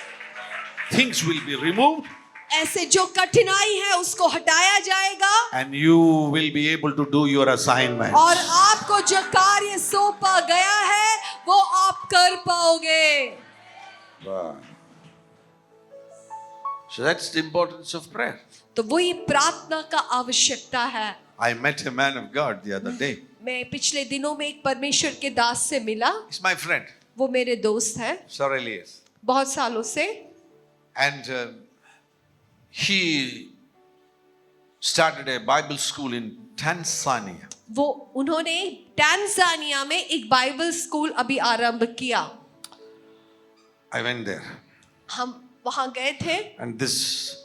things will be removed, ऐसे जो कठिनाई है उसको हटाया जाएगा and you will be able to do your assignments. और आपको जो कार्य सौंपा गया है वो आप कर पाओगे। Wow. So that's the importance of prayer. तो वही प्रार्थना का आवश्यकता है। I met a man of God the other day. मैं पिछले दिनों में एक परमेश्वर के दास से मिला। He's my friend, वो मेरे दोस्त हैं Sir Elias. बहुत सालों से। And he started a Bible school in Tanzania. वो उन्होंने टैंजानिया में एक बाइबल स्कूल अभी आरंभ किया। I went there. हम वहां गए थे। And this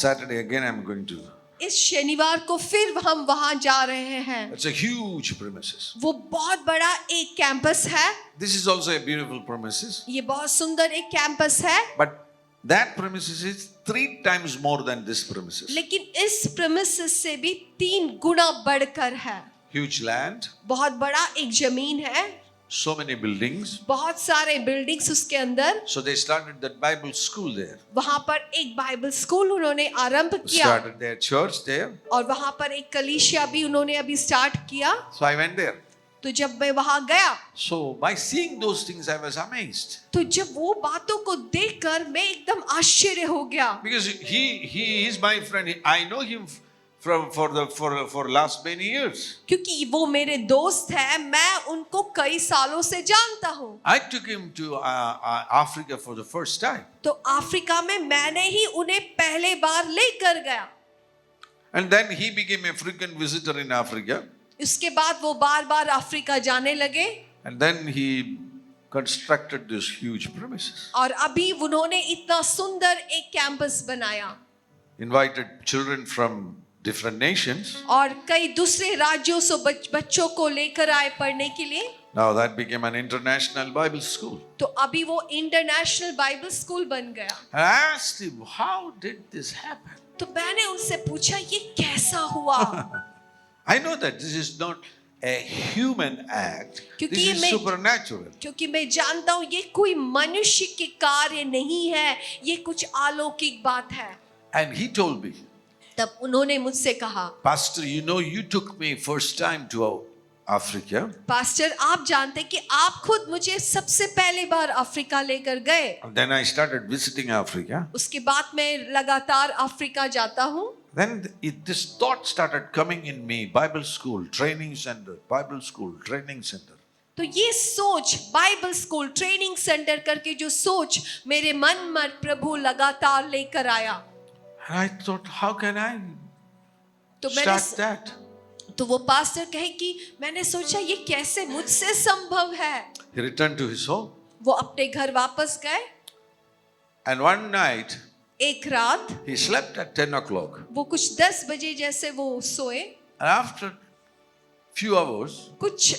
Saturday again I'm going to. इस शनिवार को फिर हम वहां जा रहे हैं। It's a huge premises. वो बहुत बड़ा एक कैंपस है। This is also a beautiful premises. ये बहुत सुंदर एक कैंपस है। But that premises is 3 times more than this premises. लेकिन इस प्रेमिसेस से भी 3 गुना बढ़कर है। Huge land, बहुत बड़ा एक जमीन है, so many buildings. बहुत सारे बिल्डिंग्स उसके अंदर। So they started that Bible school there. वहां पर एक बाइबल स्कूल उन्होंने आरंभ किया Started their church there. और वहां पर एक कलीसिया भी उन्होंने अभी स्टार्ट किया। So I went there. तो जब मैं वहां गया So by seeing those things I was amazed. तो जब वो बातों को देखकर मैं एकदम आश्चर्य हो गया। Because he is my friend. I know him for last many years. क्योंकि वो मेरे दोस्त हैं, मैं उनको कई सालों से जानता हूँ। I took him to Africa for the first time. तो अफ्रीका में मैंने ही उन्हें पहले बार लेकर गया। And then he became a frequent visitor in Africa. उसके बाद वो बार बार अफ्रीका जाने लगे And then he constructed this huge premises. और अभी उन्होंने इतना सुंदर एक कैंपस बनाया Invited children from different nations. और कई दूसरे राज्यों से बच्चों को लेकर आए पढ़ने के लिए। Now that became an international Bible school. तो अभी वो इंटरनेशनल बाइबल स्कूल बन गया। And I asked him, how did this happen? तो मैंने उनसे पूछा ये कैसा हुआ? I know that this is not a human act. क्योंकि This ये is मैं- supernatural. क्योंकि मैं जानता हूँ ये कोई मनुष्य के कार्य नहीं है, ये कुछ अलौकिक बात है। And he told me, तब उन्होंने मुझसे कहा, Pastor, you know, you took me first time to Africa. Pastor आप जानते कि आप खुद मुझे सबसे पहले बार अफ्रीका लेकर गए। And then I started visiting Africa. उसके बाद मैं लगातार अफ्रीका जाता हूँ। Then this thought started coming in me, Bible school, training center, Bible school, training center. तो ये सोच बाइबल स्कूल ट्रेनिंग सेंटर करके जो सोच मेरे मन में प्रभु लगातार लेकर आया। And I thought, how can I तो start that? तो वो पास्टर कहे कि मैंने सोचा ये कैसे मुझसे संभव है। He returned to his home. वो अपने घर वापस गए। And one night, एक रात he slept at 10 o'clock. वो कुछ 10 बजे जैसे वो सोए। And after few hours, कुछ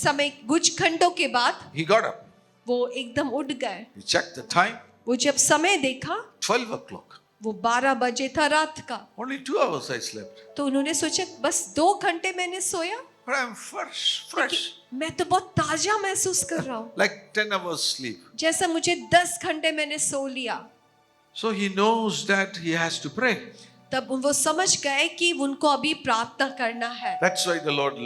समय कुछ घंटों के बाद he got up. वो एकदम उठ गए। He checked the time, वो जब समय देखा 12 o'clock. वो 12 बजे था रात का। Only 2 hours I slept. तो उन्होंने सोचा बस 2 घंटे मैंने सोया, But I'm fresh. मैं तो बहुत ताजा महसूस कर रहा हूँ, Like 10 hours sleep. जैसा मुझे 10 घंटे मैंने सो लिया। So he knows that he has to pray. तब वो समझ गए कि उनको अभी प्रार्थना करना है। That's why the Lord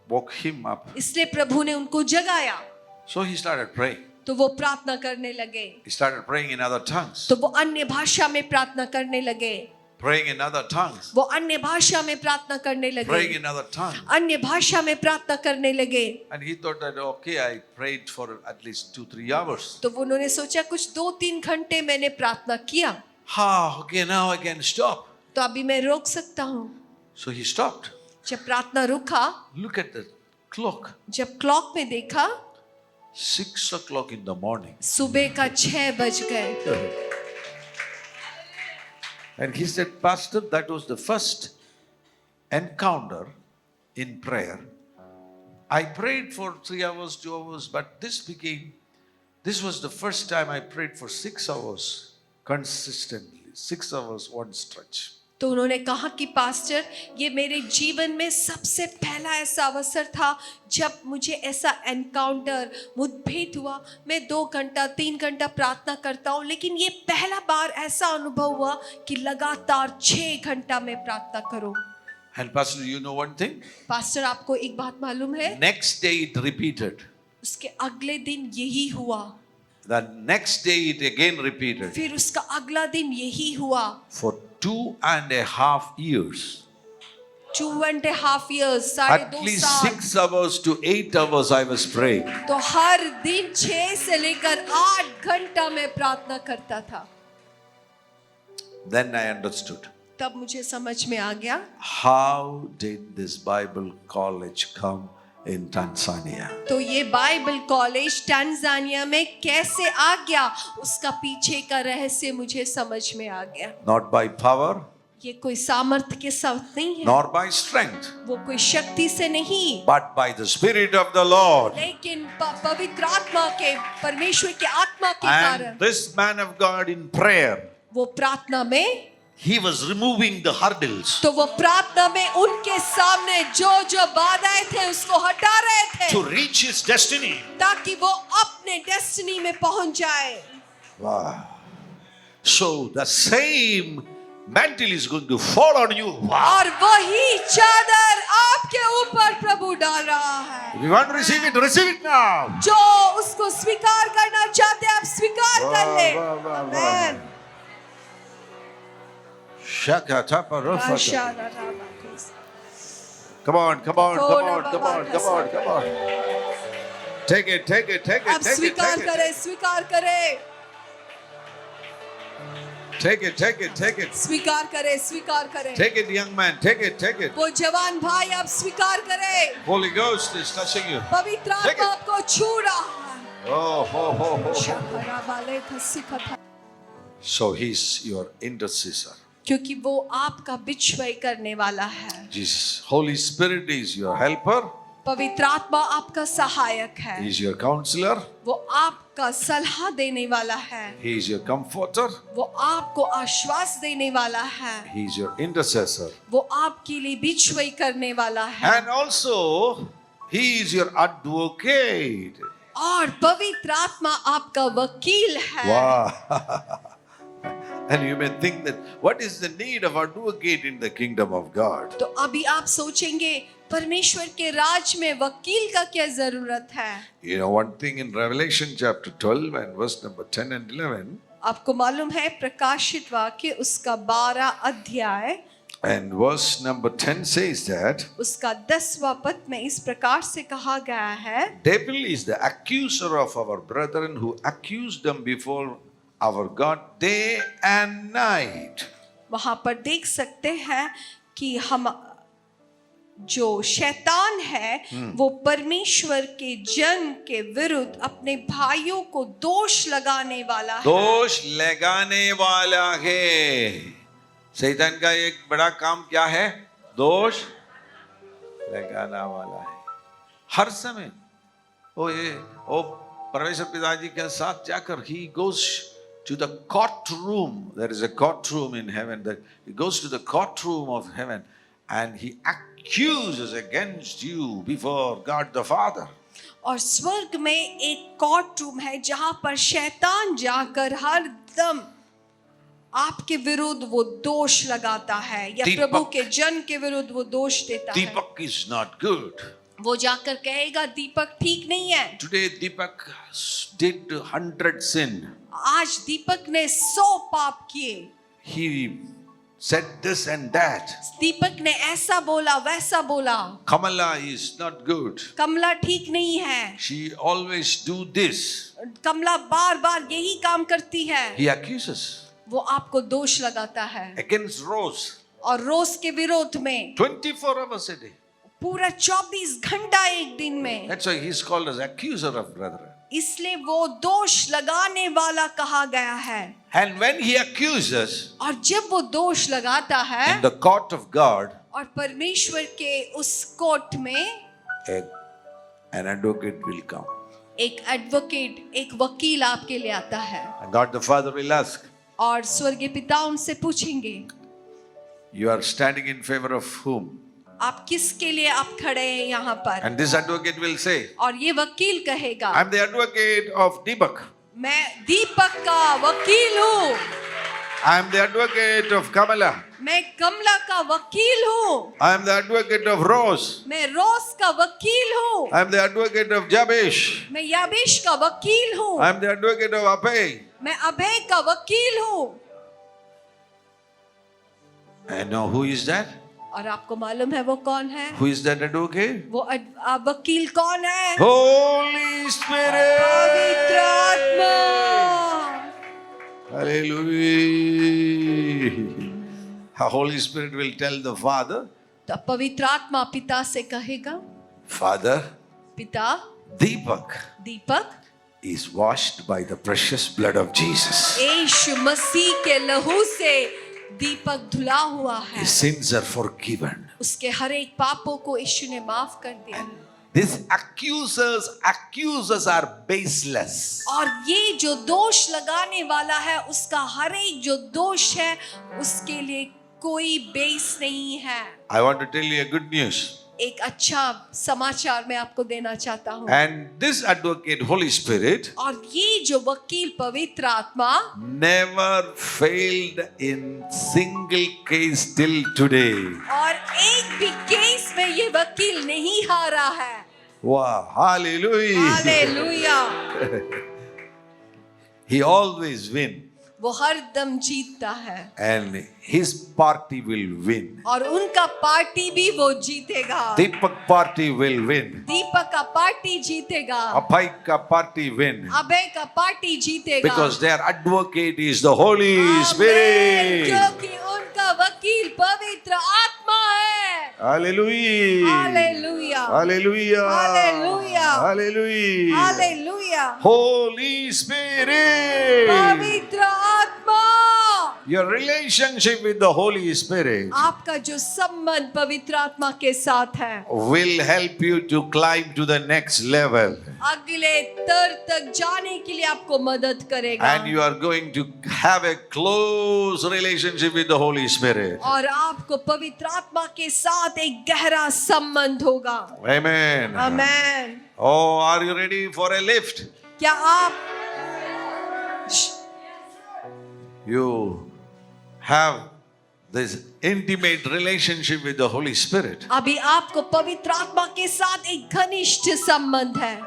woke him up. इसलिए प्रभु ने उनको जगाया। So he started praying. तो वो प्रार्थना करने लगे। He started praying in other tongues. तो वो अन्य भाषा में प्रार्थना करने लगे। Praying in other tongues. वो अन्य भाषा में प्रार्थना करने Praying लगे। in other tongues. अन्य भाषा में प्रार्थना करने लगे। And he thought that, okay, I prayed for at least 2-3 hours. तो वो उन्होंने सोचा कुछ 2-3 घंटे मैंने प्रार्थना किया, Okay, now I can stop. तो अभी मैं रोक सकता हूँ। So he stopped. जब प्रार्थना रुका, Look at the clock. जब क्लॉक में देखा 6 o'clock in the morning. सुबह का 6 बज गए। And he said, Pastor, that was the first encounter in prayer. I prayed for 3 hours, 2 hours, but this was the first time I prayed for 6 hours consistently. 6 hours, one stretch. तो उन्होंने कहा कि pastor, ये मेरे जीवन में सबसे पहला ऐसा अवसर था जब मुझे ऐसा एनकाउंटर, मुठभेड़ हुआ। मैं 2 घंटा 3 घंटा प्रार्थना करता हूँ, लेकिन ये पहला बार ऐसा अनुभव हुआ कि लगातार 6 घंटा मैं प्रार्थना करूँ। And Pastor, you know one thing? Pastor, आपको एक बात मालूम है? Next day it repeated. उसके अगले दिन यही हुआ। The next day it again repeated. फिर उसका अगला दिन यही हुआ। For 2.5 years. 2.5 years, At 2.5 least साल। 6 hours to 8 hours I was praying. तो हर दिन 6 से लेकर 8 घंटा मैं प्रार्थना करता था। Then I understood. तब मुझे समझ में आ गया, How did this Bible college come in Tanzania? तो ये बाइबल कॉलेज टंजानिया में कैसे आ गया, उसका पीछे का रहस्य मुझे समझ में आ गया। Not by power, ये कोई सामर्थ्य के साथ नहीं है, nor by strength, वो कोई शक्ति से नहीं, but by the Spirit of the Lord. लेकिन पवित्र आत्मा के, परमेश्वर के आत्मा के कारण। And this man of God in prayer, वो प्रार्थना में, he was removing the hurdles तो वो प्रार्थना में उनके सामने जो बाधाएं थे उसको हटा रहे थे, to reach his destiny. ताकि वो अपने डेस्टिनी में पहुंच जाए। Wow. So the same mantle is going to fall on you. Wow. और वही चादर आपके ऊपर प्रभु डाल रहा है। If you want to receive it now. जो उसको स्वीकार करना चाहते हैं, आप स्वीकार कर ले। वाह, वाह, वाह, वाह। आमेन। Come on, come on, come on, come on, come on, come on. Take it, take it, take it, आप take it, स्वीकार take it. करें, स्वीकार करें, Take it, take it, take it. स्वीकार करें, स्वीकार करें। Take it, young man, take it, take it. वो जवान भाई, आप स्वीकार करें। Holy Ghost is touching you. पवित्र Take आत्मा it. आपको छू रहा है। Oh, ho, ho, ho. शखरा वाले खस्सी खथा। So he's your intercessor. क्योंकि वो आपका बिछुआई करने वाला है। Jesus, Holy Spirit is your helper. पवित्र आत्मा आपका सहायक है, He is your counselor. वो आपका सलाह देने वाला है, He is your comforter. वो आपको आश्वास देने वाला है, He is your intercessor. वो आपके लिए बिछुआई करने वाला है। And also, he is your advocate. और पवित्र आत्मा आपका वकील है। Wow. And you may think that what is the need of advocate in the kingdom of God? तो अभी आप सोचेंगे, परमेश्वर के राज में वकील का क्या जरूरत है? You know one thing in Revelation chapter 12 and verse number 10 and 11. आपको मालूम है प्रकाशित वाक्य उसका 12 अध्याय And verse number 10 says that उसका 10वां पद में इस प्रकार से कहा गया है, devil is the accuser of our brethren who accused them before our God day and night. वहां पर देख सकते हैं कि हम जो शैतान है वो परमेश्वर के जन के विरुद्ध अपने भाइयों को दोष लगाने वाला है। दोष लगाने वाला है। शैतान का एक बड़ा काम क्या है? दोष लगाना वाला है। हर समय वो परमेश्वर पिताजी के साथ जाकर he goes to the courtroom. There is a courtroom in heaven. That he goes to the courtroom of heaven and he accuses against you before God the Father. और स्वर्ग में एक कोर्ट रूम है जहां पर शैतान जाकर हर दम आपके विरुद्ध वो दोष लगाता है, या दीपक। प्रभु के जन के विरुद्ध वो दोष देता है। Deepak is not good. वो जाकर कहेगा दीपक ठीक नहीं है। Today Deepak did 100 sin. आज दीपक ने 100 पाप किए। He said this and that. दीपक ने ऐसा बोला, वैसा बोला। Kamala is not good. कमला ठीक नहीं है। She always do this. कमला बार बार यही काम करती है। He accuses वो आपको दोष लगाता है। against Rose और रोज के विरोध में 24 hours a day. पूरा 24 घंटा एक दिन में। That's why he's called as accuser of brethren. इसलिए वो दोष लगाने वाला कहा गया है। And when he accuses और जब वो दोष लगाता है in the court of God, और परमेश्वर के उस कोर्ट में an advocate will come. एक एडवोकेट, एक वकील आपके लिए आता है। And God the Father will ask, और स्वर्गीय पिता उनसे पूछेंगे, You are standing in favor of whom? आप किसके लिए आप खड़े हैं यहाँ पर? And this advocate will say, और ये वकील कहेगा, I'm the advocate of Deepak. मैं दीपक का वकील हूँ, I'm the advocate of Kamala. मैं कमला का वकील हूँ, I'm the advocate of Rose. मैं रोस का वकील हूँ, I'm the advocate of Jabesh. मैं याबेश का वकील हूँ, I'm the advocate of Apay. मैं अभय का वकील हूँ. And now who is that? और आपको मालूम है वो कौन है? Who is that advocate? वो वकील कौन है? Holy Spirit. पवित्र आत्मा. Hallelujah. The Holy Spirit will tell the Father, तो पवित्र आत्मा पिता से कहेगा, Father, पिता, Deepak Deepak is washed by the precious blood of Jesus. यीशु मसीह के लहू से दीपक धुला हुआ है. His sins are forgiven. उसके हर एक पापों को यीशु ने माफ कर दिया. These accusers are baseless. और ये जो दोष लगाने वाला है उसका हर एक जो दोष है उसके लिए कोई बेस नहीं है. I want to tell you a good news. एक अच्छा समाचार मैं आपको देना चाहता हूँ. And this advocate, Holy Spirit, और ये जो वकील पवित्र आत्मा never failed in single case till today. और एक भी केस में ये वकील नहीं हारा है. Wow, hallelujah. Hallelujah. He always win वो हर दम जीतता है and his party will win. और उनका पार्टी भी वो जीतेगा. Deepak party will win. दीपक का पार्टी जीतेगा. Apay ka party win. अभय का पार्टी जीतेगा. Because their advocate is the Holy आमीन. Spirit. क्योंकि उनका वकील पवित्र आत्मा है. Hallelujah. Hallelujah. Hallelujah. Hallelujah. Hallelujah. Hallelujah. Holy Spirit. पवित्र आत्मा. Your relationship with the Holy Spirit आपका जो संबंध पवित्र आत्मा के साथ है will help you to climb to the next level. अगले स्तर तक जाने के लिए आपको मदद करेगा. And you are going to have a close relationship with the Holy Spirit. और आपको पवित्र आत्मा के साथ एक गहरा संबंध होगा. Amen. Amen. Oh, are you ready for a lift? क्या आप You have this intimate relationship with the Holy Spirit. अभी आपको पवित्र आत्मा के साथ एक घनिष्ठ संबंध है.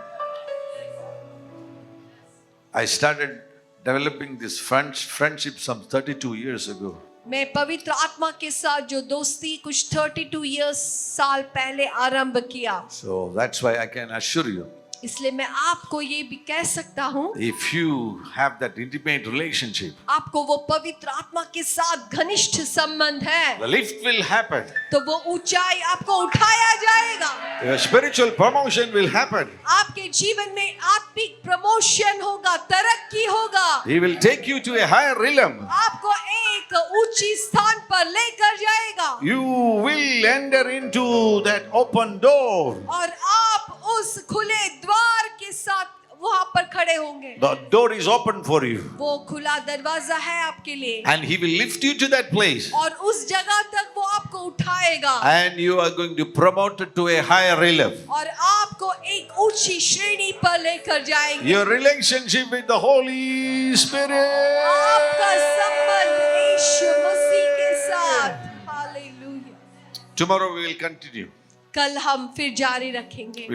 I started developing this friendship some 32 years ago. मैं पवित्र आत्मा के साथ जो दोस्ती कुछ 32 साल पहले आरंभ किया. So that's why I can assure you, इसलिए मैं आपको ये भी कह सकता हूँ, if you have that intimate relationship, आपको वो पवित्र आत्मा के साथ घनिष्ठ संबंध है the lift will happen. तो वो ऊंचाई आपको उठाया जाएगा. Your spiritual promotion will happen. आपके जीवन में आत्मिक प्रमोशन होगा, तरक्की होगा. He will take you to a higher realm. आपको एक ऊंची स्थान पर लेकर जाएगा. You will enter into that open door. और आप उस खुले द्वार के साथ वहां पर खड़े होंगे. The door is open for you. वो खुला दरवाजा है आपके लिए. And he will lift you to that place. और उस जगह तक वो आपको उठाएगा. And you are going to promote it to a higher realm. और आपको एक ऊंची श्रेणी पर लेकर जाएंगे. Your relationship with the Holy Spirit. आपका संबंध यीशु मसीह के साथ. Hallelujah. Tomorrow we will continue. कल हम फिर जारी रखेंगे.